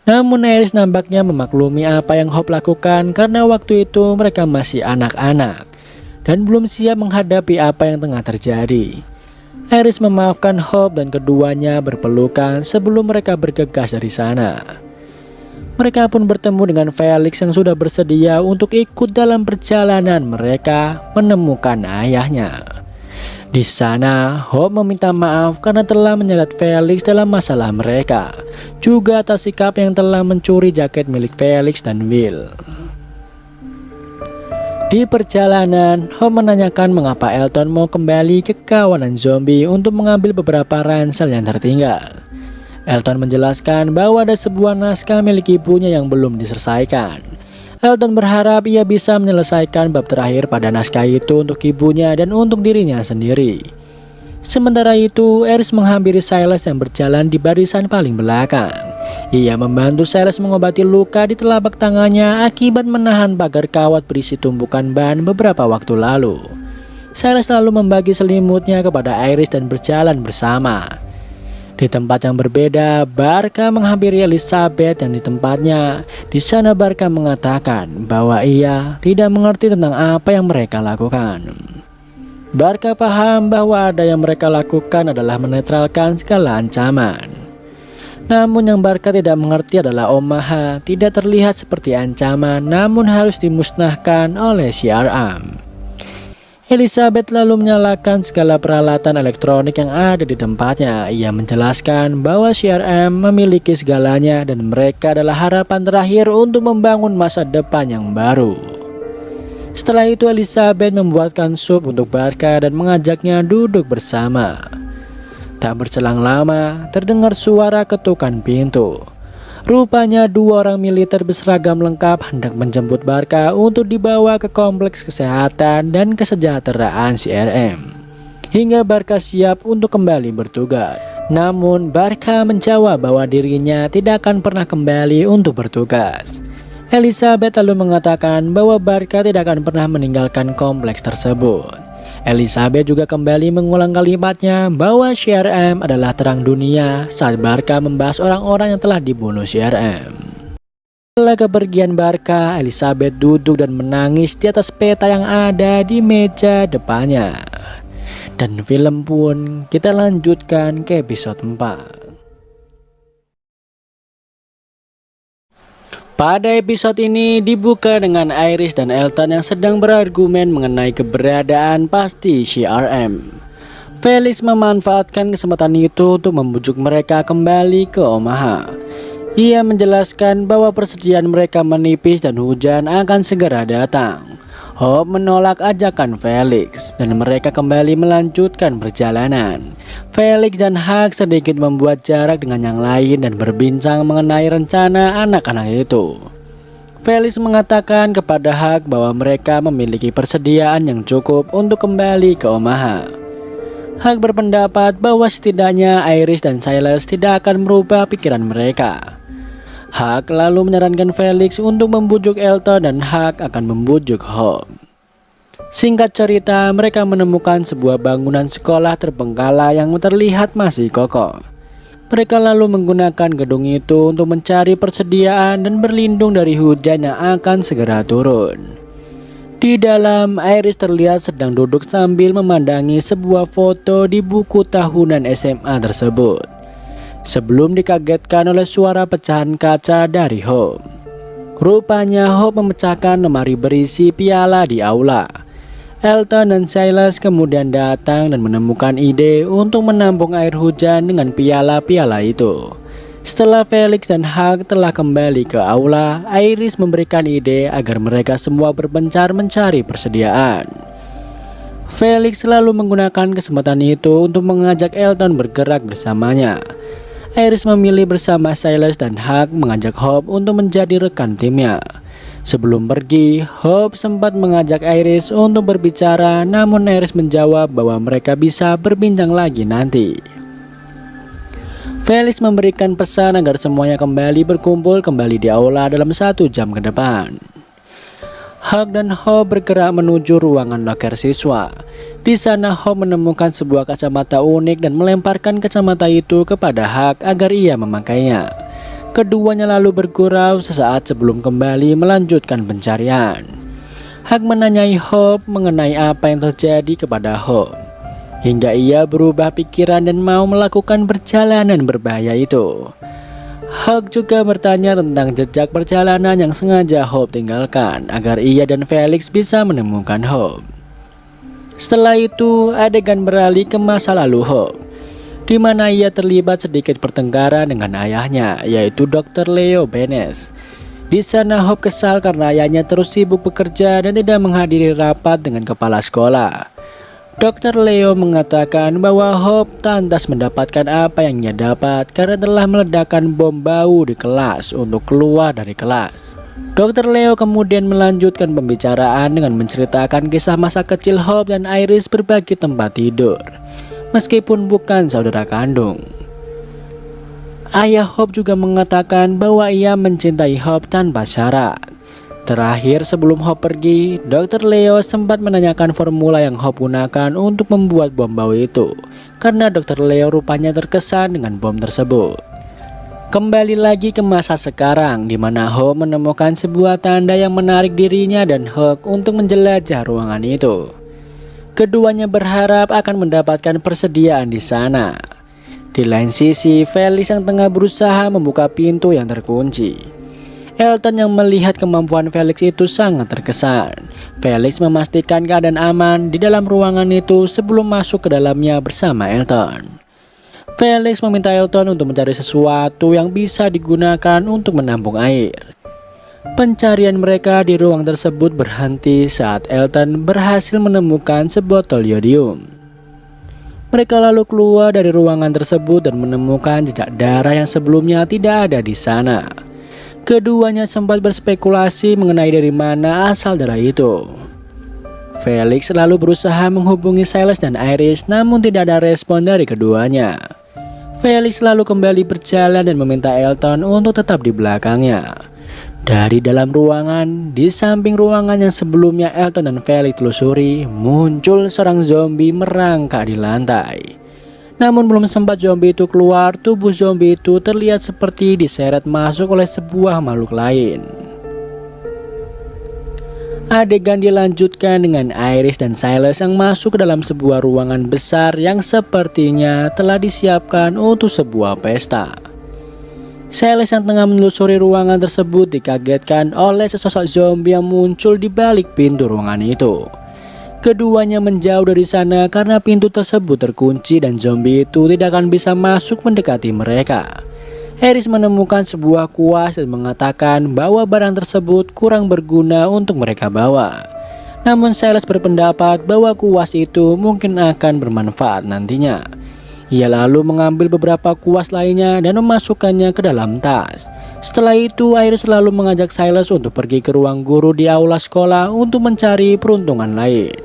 Namun Iris nampaknya memaklumi apa yang Hope lakukan karena waktu itu mereka masih anak-anak dan belum siap menghadapi apa yang tengah terjadi. Iris memaafkan Hope dan keduanya berpelukan sebelum mereka bergegas dari sana. Mereka pun bertemu dengan Felix yang sudah bersedia untuk ikut dalam perjalanan mereka menemukan ayahnya. Di sana, Hope meminta maaf karena telah menyeret Felix dalam masalah mereka, juga atas sikap yang telah mencuri jaket milik Felix dan Will. Di perjalanan, Hope menanyakan mengapa Elton mau kembali ke kawanan zombie untuk mengambil beberapa ransel yang tertinggal. Elton menjelaskan bahwa ada sebuah naskah milik ibunya yang belum diselesaikan. Elton berharap ia bisa menyelesaikan bab terakhir pada naskah itu untuk ibunya dan untuk dirinya sendiri. Sementara itu, Iris menghampiri Silas yang berjalan di barisan paling belakang. Ia membantu Silas mengobati luka di telapak tangannya akibat menahan pagar kawat berisi tumpukan ban beberapa waktu lalu. Silas lalu membagi selimutnya kepada Iris dan berjalan bersama. Di tempat yang berbeda, Barca menghampiri Elizabeth yang di tempatnya. Di sana Barca mengatakan bahwa ia tidak mengerti tentang apa yang mereka lakukan. Barca paham bahwa ada yang mereka lakukan adalah menetralkan segala ancaman. Namun yang Barca tidak mengerti adalah Omaha tidak terlihat seperti ancaman, namun harus dimusnahkan oleh CRM. Elizabeth lalu menyalakan segala peralatan elektronik yang ada di tempatnya. Ia menjelaskan bahwa CRM memiliki segalanya dan mereka adalah harapan terakhir untuk membangun masa depan yang baru. Setelah itu Elizabeth membuatkan sup untuk Barca dan mengajaknya duduk bersama. Tak berselang lama, terdengar suara ketukan pintu. Rupanya dua orang militer berseragam lengkap hendak menjemput Barca untuk dibawa ke kompleks kesehatan dan kesejahteraan CRM. Hingga Barca siap untuk kembali bertugas. Namun Barca menjawab bahwa dirinya tidak akan pernah kembali untuk bertugas. Elizabeth lalu mengatakan bahwa Barca tidak akan pernah meninggalkan kompleks tersebut. Elizabeth juga kembali mengulang kalimatnya bahwa CRM adalah terang dunia saat Barca membahas orang-orang yang telah dibunuh CRM. Setelah kepergian Barca, Elizabeth duduk dan menangis di atas peta yang ada di meja depannya. Dan film pun kita lanjutkan ke episode 4. Pada episode ini dibuka dengan Iris dan Elton yang sedang berargumen mengenai keberadaan pasti CRM. Felix memanfaatkan kesempatan itu untuk membujuk mereka kembali ke Omaha. Ia menjelaskan bahwa persediaan mereka menipis dan hujan akan segera datang. Hope menolak ajakan Felix dan mereka kembali melanjutkan perjalanan. Felix dan Huck sedikit membuat jarak dengan yang lain dan berbincang mengenai rencana anak-anak itu. Felix mengatakan kepada Huck bahwa mereka memiliki persediaan yang cukup untuk kembali ke Omaha. Huck berpendapat bahwa setidaknya Iris dan Silas tidak akan merubah pikiran mereka. Huck lalu menyarankan Felix untuk membujuk Elton dan Huck akan membujuk Hope. Singkat cerita, mereka menemukan sebuah bangunan sekolah terbengkalai yang terlihat masih kokoh. Mereka lalu menggunakan gedung itu untuk mencari persediaan dan berlindung dari hujan yang akan segera turun. Di dalam, Iris terlihat sedang duduk sambil memandangi sebuah foto di buku tahunan SMA tersebut. Sebelum dikagetkan oleh suara pecahan kaca dari Hope. Rupanya Hope memecahkan lemari berisi piala di aula. Elton dan Silas kemudian datang dan menemukan ide untuk menampung air hujan dengan piala-piala itu. Setelah Felix dan Huck telah kembali ke aula, Iris memberikan ide agar mereka semua berpencar mencari persediaan. Felix selalu menggunakan kesempatan itu untuk mengajak Elton bergerak bersamanya. Iris memilih bersama Silas dan Huck mengajak Hope untuk menjadi rekan timnya. Sebelum pergi, Hope sempat mengajak Iris untuk berbicara, namun Iris menjawab bahwa mereka bisa berbincang lagi nanti. Felix memberikan pesan agar semuanya kembali berkumpul kembali di aula dalam 1 jam ke depan. Huck dan Hope bergerak menuju ruangan loker siswa. Di sana Hope menemukan sebuah kacamata unik dan melemparkan kacamata itu kepada Huck agar ia memakainya. Keduanya lalu bergurau sesaat sebelum kembali melanjutkan pencarian. Huck menanyai Hope mengenai apa yang terjadi kepada Hope, hingga ia berubah pikiran dan mau melakukan perjalanan berbahaya itu. Huck juga bertanya tentang jejak perjalanan yang sengaja Hope tinggalkan agar ia dan Felix bisa menemukan Hope. Setelah itu, adegan beralih ke masa lalu Hope, di mana ia terlibat sedikit pertengkaran dengan ayahnya, yaitu Dr. Leo Benes. Di sana Hope kesal karena ayahnya terus sibuk bekerja dan tidak menghadiri rapat dengan kepala sekolah. Dr. Leo mengatakan bahwa Hope lantas mendapatkan apa yang ia dapat karena telah meledakkan bom bau di kelas untuk keluar dari kelas. Dr. Leo kemudian melanjutkan pembicaraan dengan menceritakan kisah masa kecil Hope dan Iris berbagi tempat tidur, meskipun bukan saudara kandung. Ayah Hope juga mengatakan bahwa ia mencintai Hope tanpa syarat. Terakhir sebelum Hope pergi, Dr. Leo sempat menanyakan formula yang Hope gunakan untuk membuat bom bau itu, karena Dr. Leo rupanya terkesan dengan bom tersebut. Kembali lagi ke masa sekarang, di mana Hope menemukan sebuah tanda yang menarik dirinya dan Huck untuk menjelajah ruangan itu. Keduanya berharap akan mendapatkan persediaan di sana. Di lain sisi, Felix yang tengah berusaha membuka pintu yang terkunci. Elton yang melihat kemampuan Felix itu sangat terkesan. Felix memastikan keadaan aman di dalam ruangan itu sebelum masuk ke dalamnya bersama Elton. Felix meminta Elton untuk mencari sesuatu yang bisa digunakan untuk menampung air. Pencarian mereka di ruang tersebut berhenti saat Elton berhasil menemukan sebotol yodium. Mereka lalu keluar dari ruangan tersebut dan menemukan jejak darah yang sebelumnya tidak ada di sana. Keduanya sempat berspekulasi mengenai dari mana asal darah itu. Felix lalu berusaha menghubungi Silas dan Iris, namun tidak ada respon dari keduanya. Felix lalu kembali berjalan dan meminta Elton untuk tetap di belakangnya. Dari dalam ruangan, di samping ruangan yang sebelumnya Elton dan Felix telusuri, muncul seorang zombie merangkak di lantai. Namun belum sempat zombie itu keluar, tubuh zombie itu terlihat seperti diseret masuk oleh sebuah makhluk lain. Adegan dilanjutkan dengan Iris dan Silas yang masuk ke dalam sebuah ruangan besar yang sepertinya telah disiapkan untuk sebuah pesta. Silas yang tengah menelusuri ruangan tersebut dikagetkan oleh sesosok zombie yang muncul di balik pintu ruangan itu. Keduanya menjauh dari sana karena pintu tersebut terkunci dan zombie itu tidak akan bisa masuk mendekati mereka. Iris menemukan sebuah kuas dan mengatakan bahwa barang tersebut kurang berguna untuk mereka bawa. Namun Silas berpendapat bahwa kuas itu mungkin akan bermanfaat nantinya. Ia lalu mengambil beberapa kuas lainnya dan memasukkannya ke dalam tas. Setelah itu Iris lalu mengajak Silas untuk pergi ke ruang guru di aula sekolah untuk mencari peruntungan lain.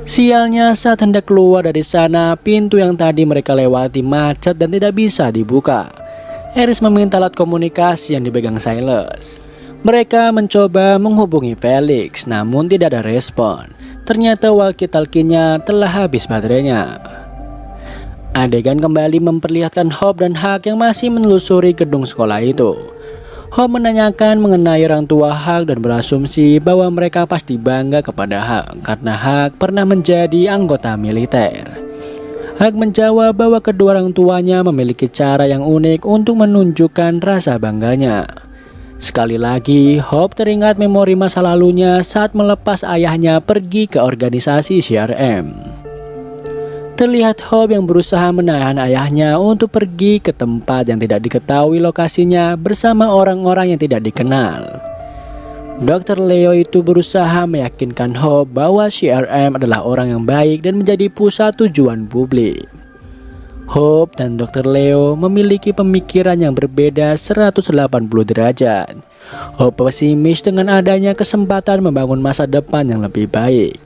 Sialnya saat hendak keluar dari sana, pintu yang tadi mereka lewati macet dan tidak bisa dibuka. Iris meminta alat komunikasi yang dipegang Silas. Mereka mencoba menghubungi Felix, namun tidak ada respon. Ternyata walkie-talkie-nya telah habis baterainya. Adegan kembali memperlihatkan Hope dan Huck yang masih menelusuri gedung sekolah itu. Hope menanyakan mengenai orang tua Huck dan berasumsi bahwa mereka pasti bangga kepada Huck karena Huck pernah menjadi anggota militer. Huck menjawab bahwa kedua orang tuanya memiliki cara yang unik untuk menunjukkan rasa bangganya. Sekali lagi, Hope teringat memori masa lalunya saat melepas ayahnya pergi ke organisasi CRM. Terlihat Hope yang berusaha menahan ayahnya untuk pergi ke tempat yang tidak diketahui lokasinya bersama orang-orang yang tidak dikenal. Dr. Leo itu berusaha meyakinkan Hope bahwa CRM adalah orang yang baik dan menjadi pusat tujuan publik. Hope dan Dr. Leo memiliki pemikiran yang berbeda 180 derajat. Hope pesimis dengan adanya kesempatan membangun masa depan yang lebih baik.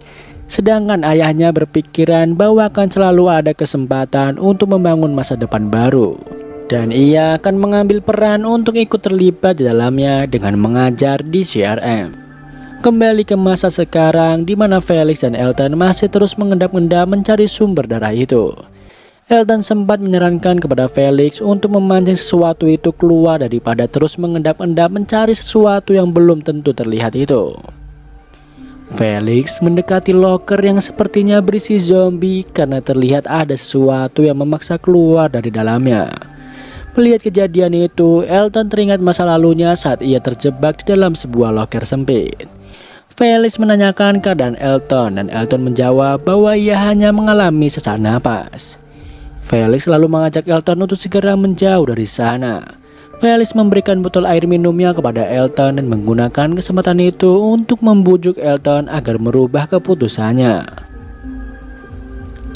Sedangkan ayahnya berpikiran bahwa akan selalu ada kesempatan untuk membangun masa depan baru. Dan ia akan mengambil peran untuk ikut terlibat di dalamnya dengan mengajar di CRM. Kembali ke masa sekarang di mana Felix dan Elton masih terus mengendap-endap mencari sumber darah itu. Elton sempat menyarankan kepada Felix untuk memancing sesuatu itu keluar daripada terus mengendap-endap mencari sesuatu yang belum tentu terlihat itu. Felix mendekati loker yang sepertinya berisi zombie karena terlihat ada sesuatu yang memaksa keluar dari dalamnya. Melihat kejadian itu, Elton teringat masa lalunya saat ia terjebak di dalam sebuah loker sempit. Felix menanyakan keadaan Elton dan Elton menjawab bahwa ia hanya mengalami sesak napas. Felix lalu mengajak Elton untuk segera menjauh dari sana. Felix memberikan botol air minumnya kepada Elton dan menggunakan kesempatan itu untuk membujuk Elton agar merubah keputusannya.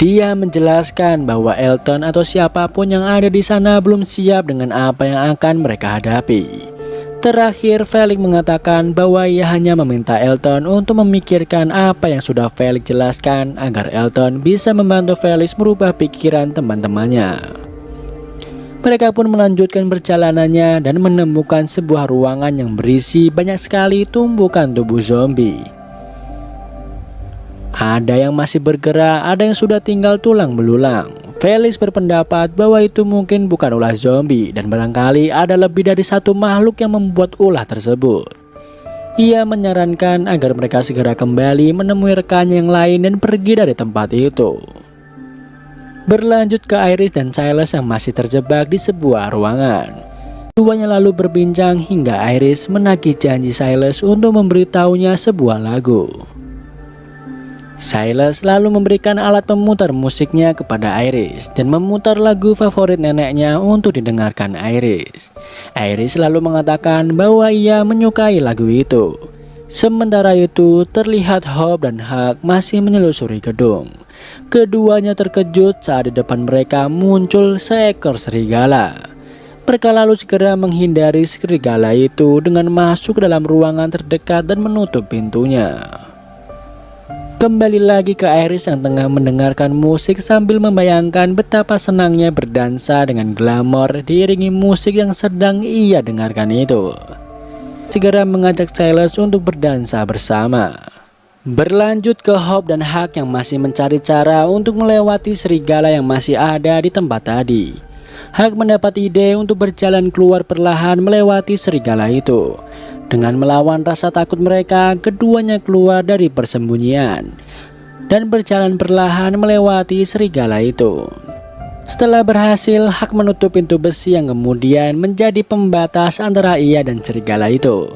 Dia menjelaskan bahwa Elton atau siapapun yang ada di sana belum siap dengan apa yang akan mereka hadapi. Terakhir, Felix mengatakan bahwa ia hanya meminta Elton untuk memikirkan apa yang sudah Felix jelaskan agar Elton bisa membantu Felix merubah pikiran teman-temannya. Mereka pun melanjutkan perjalanannya dan menemukan sebuah ruangan yang berisi banyak sekali tumbukan tubuh zombie. Ada yang masih bergerak, ada yang sudah tinggal tulang belulang. Felix berpendapat bahwa itu mungkin bukan ulah zombie dan barangkali ada lebih dari satu makhluk yang membuat ulah tersebut. Ia menyarankan agar mereka segera kembali menemui rekannya yang lain dan pergi dari tempat itu. Berlanjut ke Iris dan Silas yang masih terjebak di sebuah ruangan. Keduanya lalu berbincang hingga Iris menagih janji Silas untuk memberitahunya sebuah lagu. Silas lalu memberikan alat pemutar musiknya kepada Iris dan memutar lagu favorit neneknya untuk didengarkan Iris. Iris lalu mengatakan bahwa ia menyukai lagu itu. Sementara itu terlihat Hope dan Huck masih menyelusuri gedung. Keduanya terkejut saat di depan mereka muncul seekor serigala. Mereka lalu segera menghindari serigala itu dengan masuk ke dalam ruangan terdekat dan menutup pintunya. Kembali lagi ke Iris yang tengah mendengarkan musik sambil membayangkan betapa senangnya berdansa dengan glamor diiringi musik yang sedang ia dengarkan itu. Segera mengajak Silas untuk berdansa bersama. Berlanjut ke Hope dan Huck yang masih mencari cara untuk melewati serigala yang masih ada di tempat tadi. Huck mendapat ide untuk berjalan keluar perlahan melewati serigala itu. Dengan melawan rasa takut mereka, keduanya keluar dari persembunyian dan berjalan perlahan melewati serigala itu. Setelah berhasil, Huck menutup pintu besi yang kemudian menjadi pembatas antara ia dan serigala itu.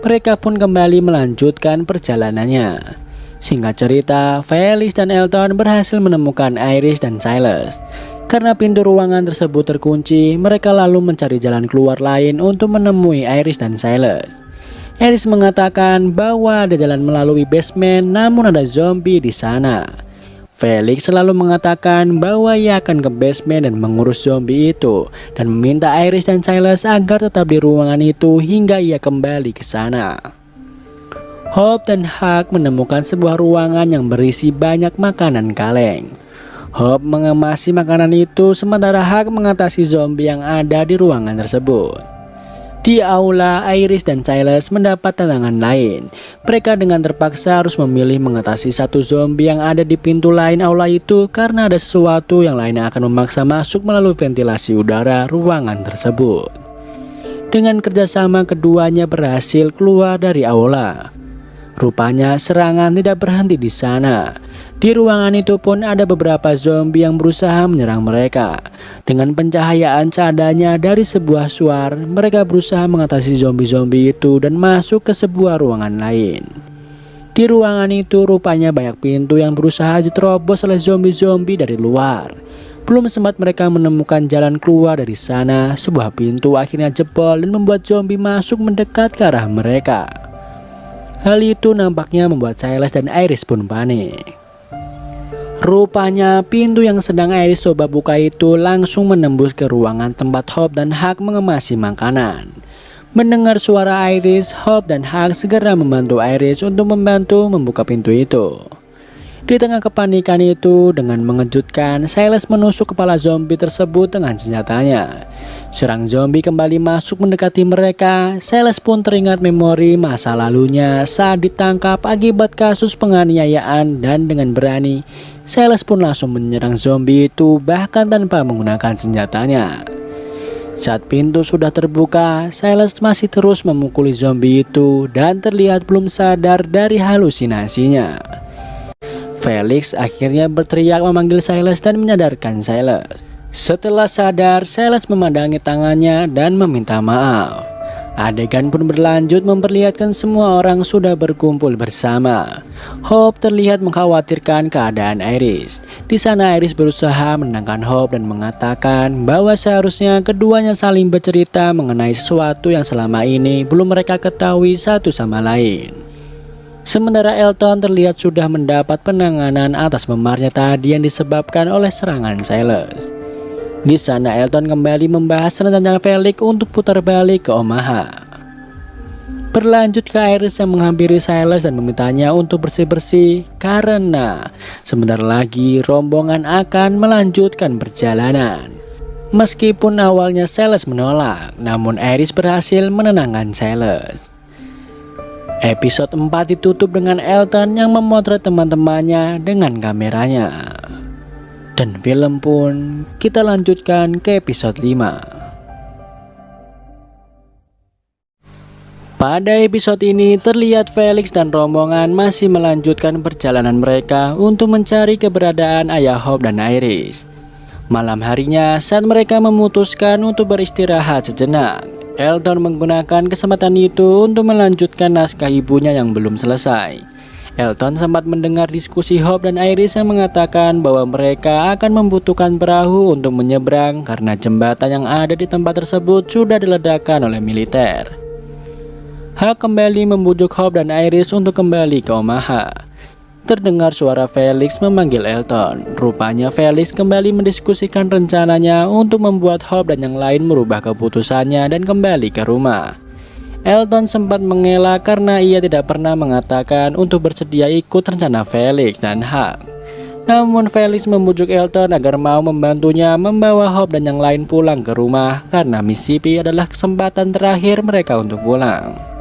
Mereka pun kembali melanjutkan perjalanannya. Singkat cerita, Felix dan Elton berhasil menemukan Iris dan Silas. Karena pintu ruangan tersebut terkunci, mereka lalu mencari jalan keluar lain untuk menemui Iris dan Silas. Iris mengatakan bahwa ada jalan melalui basement, namun ada zombie di sana. Felix selalu mengatakan bahwa ia akan ke basement dan mengurus zombie itu, dan meminta Iris dan Silas agar tetap di ruangan itu hingga ia kembali ke sana. Hope dan Huck menemukan sebuah ruangan yang berisi banyak makanan kaleng. Hope mengemasi makanan itu sementara Huck mengatasi zombie yang ada di ruangan tersebut. Di aula, Iris dan Silas mendapat tantangan lain. Mereka dengan terpaksa harus memilih mengatasi satu zombie yang ada di pintu lain aula itu karena ada sesuatu yang lain yang akan memaksa masuk melalui ventilasi udara ruangan tersebut. Dengan kerjasama keduanya berhasil keluar dari aula. Rupanya serangan tidak berhenti di sana. Di ruangan itu pun ada beberapa zombie yang berusaha menyerang mereka. Dengan pencahayaan seadanya dari sebuah suar, mereka berusaha mengatasi zombie-zombie itu dan masuk ke sebuah ruangan lain. Di ruangan itu rupanya banyak pintu yang berusaha diterobos oleh zombie-zombie dari luar. Belum sempat mereka menemukan jalan keluar dari sana, sebuah pintu akhirnya jebol dan membuat zombie masuk mendekat ke arah mereka. Hal itu nampaknya membuat Silas dan Iris pun panik. Rupanya pintu yang sedang Iris coba buka itu langsung menembus ke ruangan tempat Hope dan Huck mengemasi makanan. Mendengar suara Iris, Hope dan Huck segera membantu Iris untuk membuka pintu itu. Di tengah kepanikan itu, dengan mengejutkan, Silas menusuk kepala zombie tersebut dengan senjatanya. Serang zombie kembali masuk mendekati mereka. Silas pun teringat memori masa lalunya saat ditangkap akibat kasus penganiayaan dan dengan berani, Silas pun langsung menyerang zombie itu bahkan tanpa menggunakan senjatanya. Saat pintu sudah terbuka, Silas masih terus memukuli zombie itu dan terlihat belum sadar dari halusinasinya. Felix akhirnya berteriak memanggil Silas dan menyadarkan Silas. Setelah sadar, Silas memandangi tangannya dan meminta maaf. Adegan pun berlanjut memperlihatkan semua orang sudah berkumpul bersama. Hope terlihat mengkhawatirkan keadaan Iris. Di sana Iris berusaha menenangkan Hope dan mengatakan bahwa seharusnya keduanya saling bercerita mengenai sesuatu yang selama ini belum mereka ketahui satu sama lain. Sementara Elton terlihat sudah mendapat penanganan atas memarnya tadi yang disebabkan oleh serangan Silas. Di sana Elton kembali membahas rencana Felix untuk putar balik ke Omaha. Berlanjut ke Iris yang menghampiri Silas dan memintanya untuk bersih-bersih karena sebentar lagi rombongan akan melanjutkan perjalanan. Meskipun awalnya Silas menolak, namun Iris berhasil menenangkan Silas. Episode 4 ditutup dengan Elton yang memotret teman-temannya dengan kameranya. Dan film pun kita lanjutkan ke episode 5. Pada episode ini terlihat Felix dan rombongan masih melanjutkan perjalanan mereka untuk mencari keberadaan ayah Hope dan Iris. Malam harinya saat mereka memutuskan untuk beristirahat sejenak, Elton menggunakan kesempatan itu untuk melanjutkan naskah ibunya yang belum selesai. Elton sempat mendengar diskusi Hope dan Iris yang mengatakan bahwa mereka akan membutuhkan perahu untuk menyeberang karena jembatan yang ada di tempat tersebut sudah diledakkan oleh militer. Huck kembali membujuk Hope dan Iris untuk kembali ke Omaha. Terdengar suara Felix memanggil Elton. Rupanya Felix kembali mendiskusikan rencananya untuk membuat Hope dan yang lain merubah keputusannya dan kembali ke rumah. Elton sempat mengelak karena ia tidak pernah mengatakan untuk bersedia ikut rencana Felix dan Huck. Namun Felix membujuk Elton agar mau membantunya membawa Hope dan yang lain pulang ke rumah karena Mississippi adalah kesempatan terakhir mereka untuk pulang.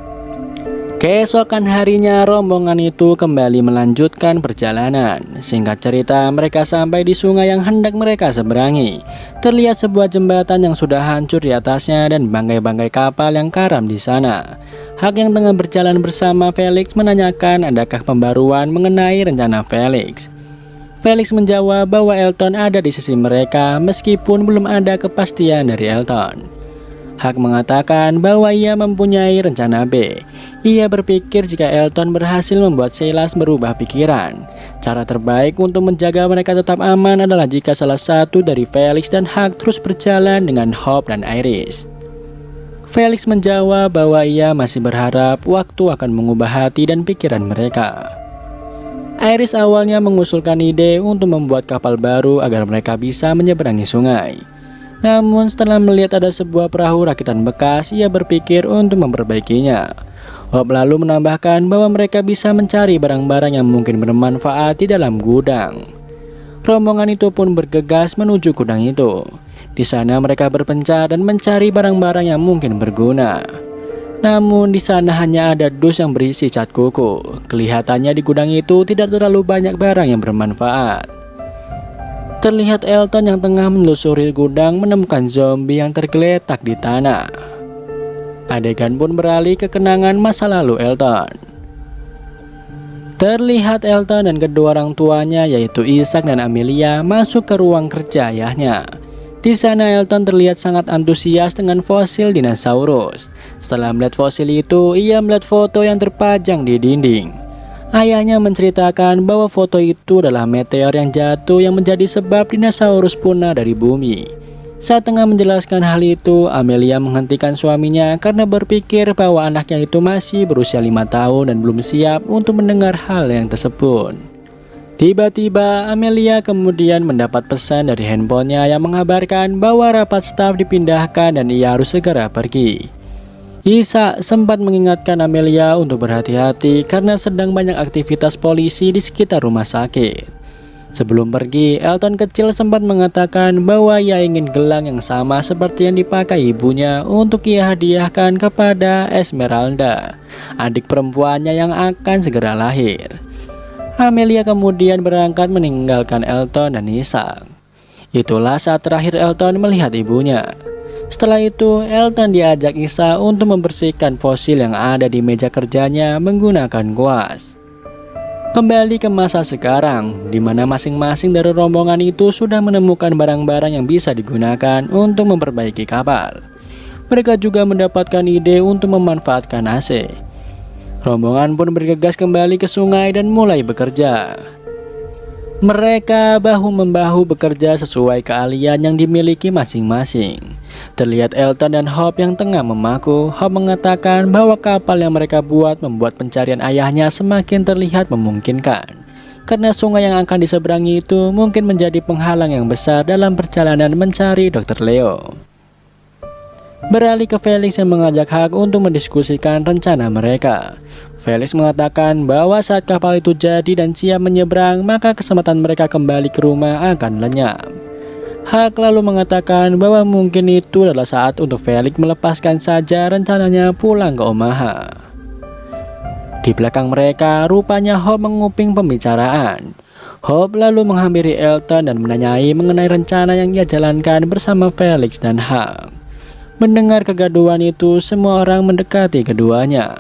Keesokan harinya rombongan itu kembali melanjutkan perjalanan. Singkat cerita, mereka sampai di sungai yang hendak mereka seberangi. Terlihat sebuah jembatan yang sudah hancur di atasnya dan bangkai-bangkai kapal yang karam di sana. Huck yang tengah berjalan bersama Felix menanyakan adakah pembaruan mengenai rencana Felix. Felix menjawab bahwa Elton ada di sisi mereka meskipun belum ada kepastian dari Elton. Huck mengatakan bahwa ia mempunyai rencana B. Ia berpikir jika Elton berhasil membuat Silas berubah pikiran, cara terbaik untuk menjaga mereka tetap aman adalah jika salah satu dari Felix dan Huck terus berjalan dengan Hope dan Iris. Felix menjawab bahwa ia masih berharap waktu akan mengubah hati dan pikiran mereka. Iris awalnya mengusulkan ide untuk membuat kapal baru agar mereka bisa menyeberangi sungai. Namun setelah melihat ada sebuah perahu rakitan bekas, ia berpikir untuk memperbaikinya. Hope lalu menambahkan bahwa mereka bisa mencari barang-barang yang mungkin bermanfaat di dalam gudang. Rombongan itu pun bergegas menuju gudang itu. Di sana mereka berpencar dan mencari barang-barang yang mungkin berguna. Namun di sana hanya ada dus yang berisi cat kuku. Kelihatannya di gudang itu tidak terlalu banyak barang yang bermanfaat. Terlihat Elton yang tengah menelusuri gudang menemukan zombie yang tergeletak di tanah. Adegan pun beralih ke kenangan masa lalu Elton. Terlihat Elton dan kedua orang tuanya yaitu Isaac dan Amelia masuk ke ruang kerja ayahnya. Di sana Elton terlihat sangat antusias dengan fosil dinosaurus. Setelah melihat fosil itu, ia melihat foto yang terpajang di dinding. Ayahnya menceritakan bahwa foto itu adalah meteor yang jatuh yang menjadi sebab dinosaurus punah dari bumi. Saat tengah menjelaskan hal itu, Amelia menghentikan suaminya karena berpikir bahwa anaknya itu masih berusia 5 tahun dan belum siap untuk mendengar hal yang tersebut. Tiba-tiba, Amelia kemudian mendapat pesan dari handphonenya yang mengabarkan bahwa rapat staf dipindahkan dan ia harus segera pergi. Isaac sempat mengingatkan Amelia untuk berhati-hati karena sedang banyak aktivitas polisi di sekitar rumah sakit. Sebelum pergi, Elton kecil sempat mengatakan bahwa ia ingin gelang yang sama seperti yang dipakai ibunya untuk ia hadiahkan kepada Esmeralda, adik perempuannya yang akan segera lahir. Amelia kemudian berangkat meninggalkan Elton dan Isaac. Itulah saat terakhir Elton melihat ibunya. Setelah itu, Elton diajak Isa untuk membersihkan fosil yang ada di meja kerjanya menggunakan kuas. Kembali ke masa sekarang, di mana masing-masing dari rombongan itu sudah menemukan barang-barang yang bisa digunakan untuk memperbaiki kapal. Mereka juga mendapatkan ide untuk memanfaatkan AC. Rombongan pun bergegas kembali ke sungai dan mulai bekerja. Mereka bahu-membahu bekerja sesuai keahlian yang dimiliki masing-masing. Terlihat Elton dan Hope yang tengah memaku. Hope mengatakan bahwa kapal yang mereka buat membuat pencarian ayahnya semakin terlihat memungkinkan. Karena sungai yang akan diseberangi itu mungkin menjadi penghalang yang besar dalam perjalanan mencari Dr. Leo. Beralih ke Felix yang mengajak Huck untuk mendiskusikan rencana mereka. Felix mengatakan bahwa saat kapal itu jadi dan siap menyeberang, maka kesempatan mereka kembali ke rumah akan lenyap. Huck lalu mengatakan bahwa mungkin itu adalah saat untuk Felix melepaskan saja rencananya pulang ke Omaha. Di belakang mereka, rupanya Hope menguping pembicaraan. Hope lalu menghampiri Elton dan menanyai mengenai rencana yang ia jalankan bersama Felix dan Huck. Mendengar kegaduhan itu, semua orang mendekati keduanya.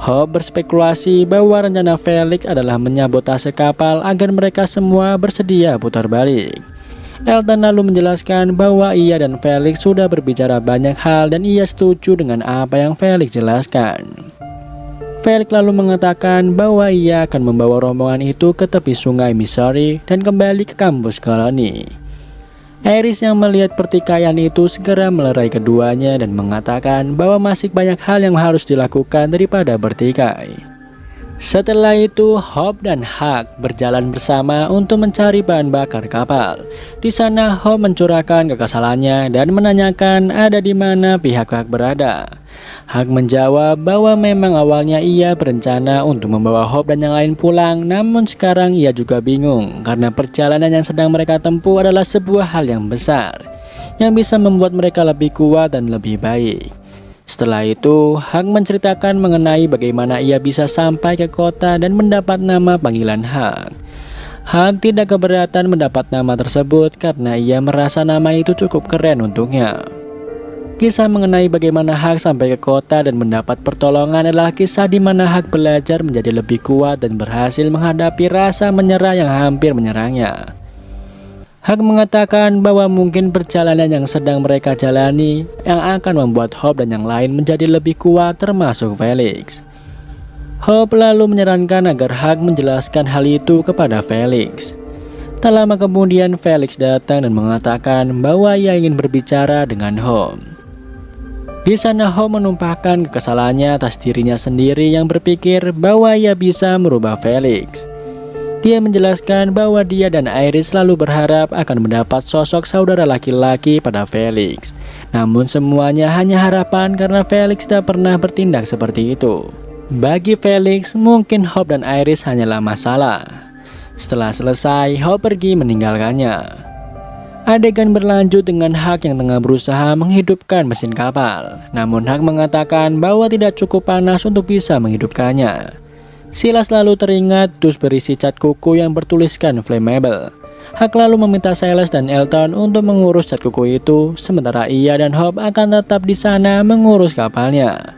Hope berspekulasi bahwa rencana Felix adalah menyabotase kapal agar mereka semua bersedia putar balik. Elton lalu menjelaskan bahwa ia dan Felix sudah berbicara banyak hal dan ia setuju dengan apa yang Felix jelaskan. Felix lalu mengatakan bahwa ia akan membawa rombongan itu ke tepi sungai Missouri dan kembali ke kampus koloni. Iris yang melihat pertikaian itu segera melerai keduanya dan mengatakan bahwa masih banyak hal yang harus dilakukan daripada bertikai. Setelah itu, Hope dan Huck berjalan bersama untuk mencari bahan bakar kapal. Di sana, Hope mencurahkan kekesalannya dan menanyakan ada di mana pihak Huck berada. Hak menjawab bahwa memang awalnya ia berencana untuk membawa Hope dan yang lain pulang, namun sekarang ia juga bingung karena perjalanan yang sedang mereka tempuh adalah sebuah hal yang besar yang bisa membuat mereka lebih kuat dan lebih baik. Setelah itu, Hak menceritakan mengenai bagaimana ia bisa sampai ke kota dan mendapat nama panggilan Hak. Hak tidak keberatan mendapat nama tersebut karena ia merasa nama itu cukup keren untuknya. Kisah mengenai bagaimana Hak sampai ke kota dan mendapat pertolongan adalah kisah di mana Hak belajar menjadi lebih kuat dan berhasil menghadapi rasa menyerah yang hampir menyerangnya. Hak mengatakan bahwa mungkin perjalanan yang sedang mereka jalani yang akan membuat Hope dan yang lain menjadi lebih kuat, termasuk Felix. Hope lalu menyarankan agar Hak menjelaskan hal itu kepada Felix. Tak lama kemudian Felix datang dan mengatakan bahwa ia ingin berbicara dengan Hope. Di sana Hope menumpahkan kekesalannya atas dirinya sendiri yang berpikir bahwa ia bisa merubah Felix. Dia menjelaskan bahwa dia dan Iris selalu berharap akan mendapat sosok saudara laki-laki pada Felix. Namun semuanya hanya harapan karena Felix tidak pernah bertindak seperti itu. Bagi Felix, mungkin Hope dan Iris hanyalah masalah. Setelah selesai, Hope pergi meninggalkannya. Adegan berlanjut dengan Hak yang tengah berusaha menghidupkan mesin kapal. Namun Hak mengatakan bahwa tidak cukup panas untuk bisa menghidupkannya. Silas lalu teringat dus berisi cat kuku yang bertuliskan flammable. Hak lalu meminta Silas dan Elton untuk mengurus cat kuku itu, sementara ia dan Hope akan tetap di sana mengurus kapalnya.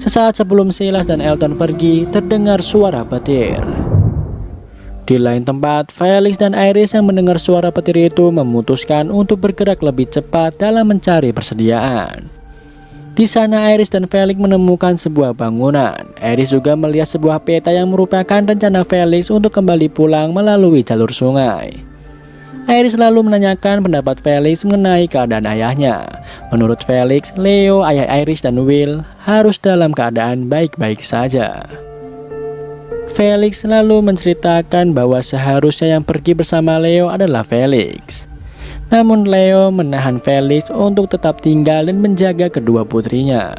Sesaat sebelum Silas dan Elton pergi, terdengar suara petir. Di lain tempat, Felix dan Iris yang mendengar suara petir itu memutuskan untuk bergerak lebih cepat dalam mencari persediaan. Di sana Iris dan Felix menemukan sebuah bangunan. Iris juga melihat sebuah peta yang merupakan rencana Felix untuk kembali pulang melalui jalur sungai. Iris lalu menanyakan pendapat Felix mengenai keadaan ayahnya. Menurut Felix, Leo, ayah Iris dan Will harus dalam keadaan baik-baik saja. Felix lalu menceritakan bahwa seharusnya yang pergi bersama Leo adalah Felix. Namun Leo menahan Felix untuk tetap tinggal dan menjaga kedua putrinya.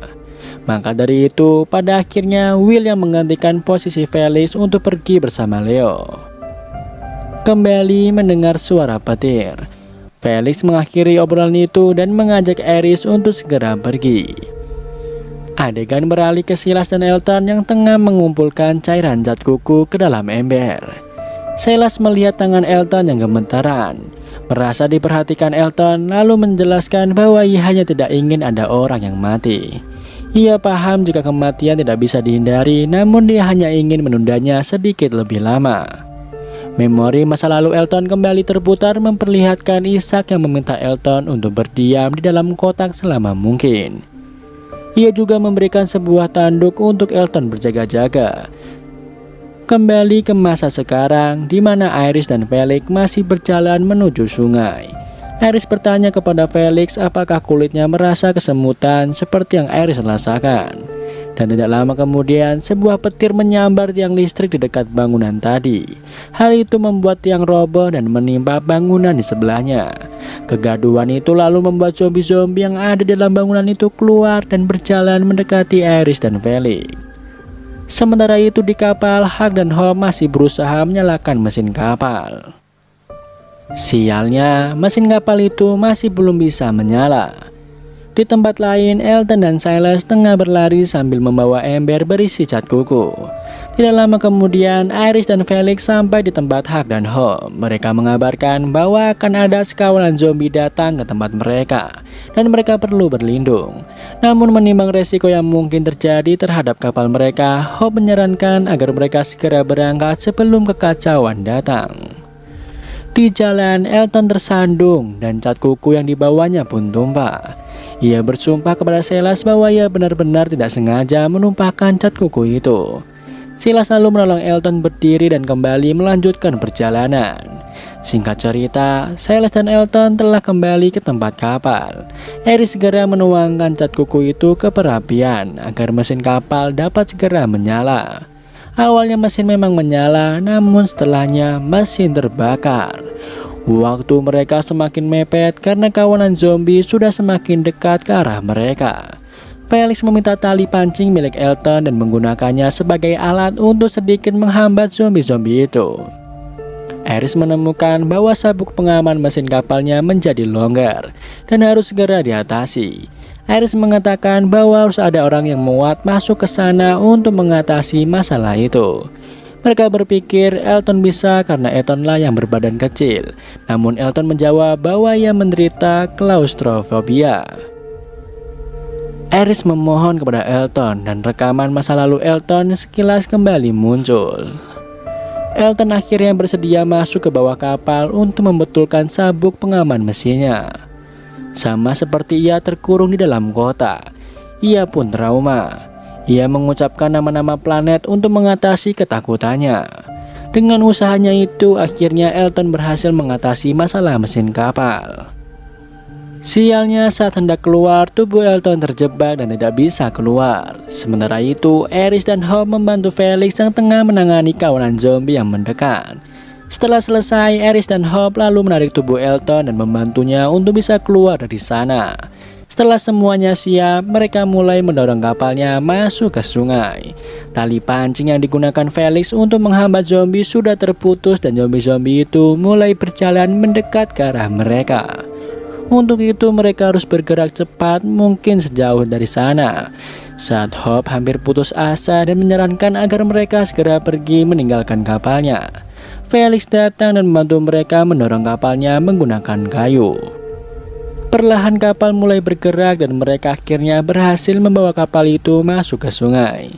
Maka dari itu, pada akhirnya Will yang menggantikan posisi Felix untuk pergi bersama Leo. Kembali mendengar suara petir, Felix mengakhiri obrolan itu dan mengajak Iris untuk segera pergi. Adegan beralih ke Silas dan Elton yang tengah mengumpulkan cairan cat kuku ke dalam ember. Silas melihat tangan Elton yang gemetaran. Merasa diperhatikan Elton lalu menjelaskan bahwa ia hanya tidak ingin ada orang yang mati. Ia paham jika kematian tidak bisa dihindari, namun dia hanya ingin menundanya sedikit lebih lama. Memori masa lalu Elton kembali terputar memperlihatkan Isaac yang meminta Elton untuk berdiam di dalam kotak selama mungkin. Ia juga memberikan sebuah tanduk untuk Elton berjaga-jaga. Kembali ke masa sekarang, di mana Iris dan Felix masih berjalan menuju sungai. Iris bertanya kepada Felix apakah kulitnya merasa kesemutan seperti yang Iris rasakan. Dan tidak lama kemudian, sebuah petir menyambar tiang listrik di dekat bangunan tadi. Hal itu membuat tiang roboh dan menimpa bangunan di sebelahnya. Kegaduhan itu lalu membuat zombie-zombie yang ada di dalam bangunan itu keluar dan berjalan mendekati Iris dan Felix. Sementara itu di kapal, Hak dan Hope masih berusaha menyalakan mesin kapal. Sialnya, mesin kapal itu masih belum bisa menyala. Di tempat lain, Elton dan Silas tengah berlari sambil membawa ember berisi cat kuku. Tidak lama kemudian, Iris dan Felix sampai di tempat Hak dan Hope. Mereka mengabarkan bahwa akan ada sekawalan zombie datang ke tempat mereka, dan mereka perlu berlindung. Namun menimbang resiko yang mungkin terjadi terhadap kapal mereka, Hope menyarankan agar mereka segera berangkat sebelum kekacauan datang. Di jalan, Elton tersandung dan cat kuku yang dibawanya pun tumpah. Ia bersumpah kepada Silas bahwa ia benar-benar tidak sengaja menumpahkan cat kuku itu. Silas lalu menolong Elton berdiri dan kembali melanjutkan perjalanan. Singkat cerita, Silas dan Elton telah kembali ke tempat kapal. Iris segera menuangkan cat kuku itu ke perapian agar mesin kapal dapat segera menyala. Awalnya mesin memang menyala, namun setelahnya mesin terbakar. Waktu mereka semakin mepet karena kawanan zombie sudah semakin dekat ke arah mereka. Felix meminta tali pancing milik Elton dan menggunakannya sebagai alat untuk sedikit menghambat zombie-zombie itu. Iris menemukan bahwa sabuk pengaman mesin kapalnya menjadi longgar dan harus segera diatasi. Iris mengatakan bahwa harus ada orang yang muat masuk ke sana untuk mengatasi masalah itu. Mereka berpikir Elton bisa karena Eltonlah yang berbadan kecil. Namun Elton menjawab bahwa ia menderita klaustrofobia. Iris memohon kepada Elton dan rekaman masa lalu Elton sekilas kembali muncul. Elton akhirnya bersedia masuk ke bawah kapal untuk membetulkan sabuk pengaman mesinnya. Sama seperti ia terkurung di dalam kota, ia pun trauma. Ia mengucapkan nama-nama planet untuk mengatasi ketakutannya. Dengan usahanya itu, akhirnya Elton berhasil mengatasi masalah mesin kapal. Sialnya, saat hendak keluar, tubuh Elton terjebak dan tidak bisa keluar. Sementara itu, Iris dan Hope membantu Felix yang tengah menangani kawanan zombie yang mendekat. Setelah selesai, Iris dan Hope lalu menarik tubuh Elton dan membantunya untuk bisa keluar dari sana. Setelah semuanya siap, mereka mulai mendorong kapalnya masuk ke sungai. Tali pancing yang digunakan Felix untuk menghambat zombie sudah terputus dan zombie-zombie itu mulai berjalan mendekat ke arah mereka. Untuk itu mereka harus bergerak cepat, mungkin sejauh dari sana. Saat Hope hampir putus asa dan menyarankan agar mereka segera pergi meninggalkan kapalnya, Felix datang dan membantu mereka mendorong kapalnya menggunakan kayu. Perlahan kapal mulai bergerak dan mereka akhirnya berhasil membawa kapal itu masuk ke sungai.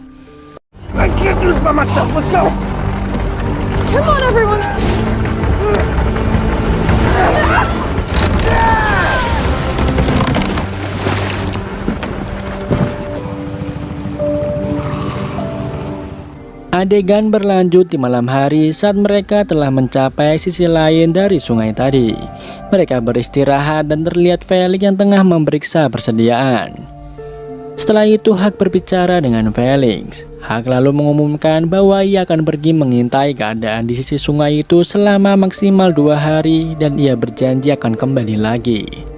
I can't do this by myself. Let's go. Come on, everyone. Adegan berlanjut di malam hari saat mereka telah mencapai sisi lain dari sungai tadi. Mereka beristirahat dan terlihat Felix yang tengah memeriksa persediaan. Setelah itu Huck berbicara dengan Felix. Huck lalu mengumumkan bahwa ia akan pergi mengintai keadaan di sisi sungai itu selama maksimal 2 hari dan ia berjanji akan kembali lagi.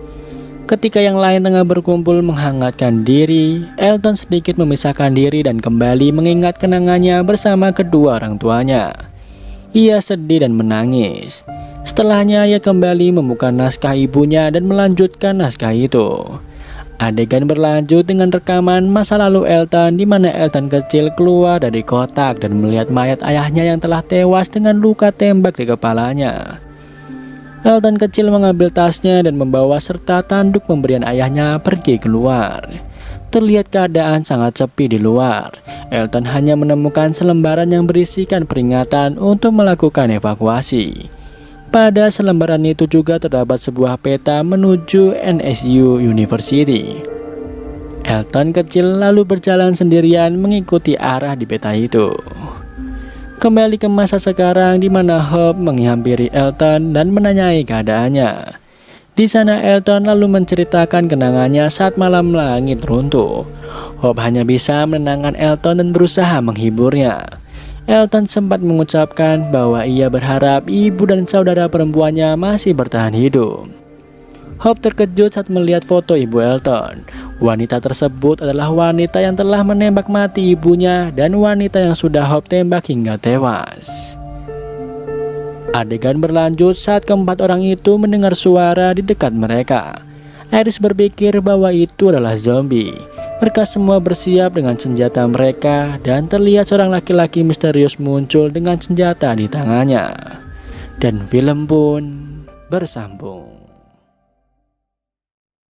Ketika yang lain tengah berkumpul menghangatkan diri, Elton sedikit memisahkan diri dan kembali mengingat kenangannya bersama kedua orang tuanya. Ia sedih dan menangis. Setelahnya ia kembali membuka naskah ibunya dan melanjutkan naskah itu. Adegan berlanjut dengan rekaman masa lalu Elton di mana Elton kecil keluar dari kotak dan melihat mayat ayahnya yang telah tewas dengan luka tembak di kepalanya. Elton kecil mengambil tasnya dan membawa serta tanduk pemberian ayahnya pergi keluar. Terlihat keadaan sangat sepi di luar. Elton hanya menemukan selembaran yang berisikan peringatan untuk melakukan evakuasi. Pada selembaran itu juga terdapat sebuah peta menuju NSU University. Elton kecil lalu berjalan sendirian mengikuti arah di peta itu. Kembali ke masa sekarang di mana Hope menghampiri Elton dan menanyai keadaannya. Di sana Elton lalu menceritakan kenangannya saat malam langit runtuh. Hope hanya bisa menenangkan Elton dan berusaha menghiburnya. Elton sempat mengucapkan bahwa ia berharap ibu dan saudara perempuannya masih bertahan hidup. Hope terkejut saat melihat foto ibu Elton. Wanita tersebut adalah wanita yang telah menembak mati ibunya dan wanita yang sudah Hope tembak hingga tewas. Adegan berlanjut saat keempat orang itu mendengar suara di dekat mereka. Iris berpikir bahwa itu adalah zombie. Mereka semua bersiap dengan senjata mereka dan terlihat seorang laki-laki misterius muncul dengan senjata di tangannya. Dan film pun bersambung.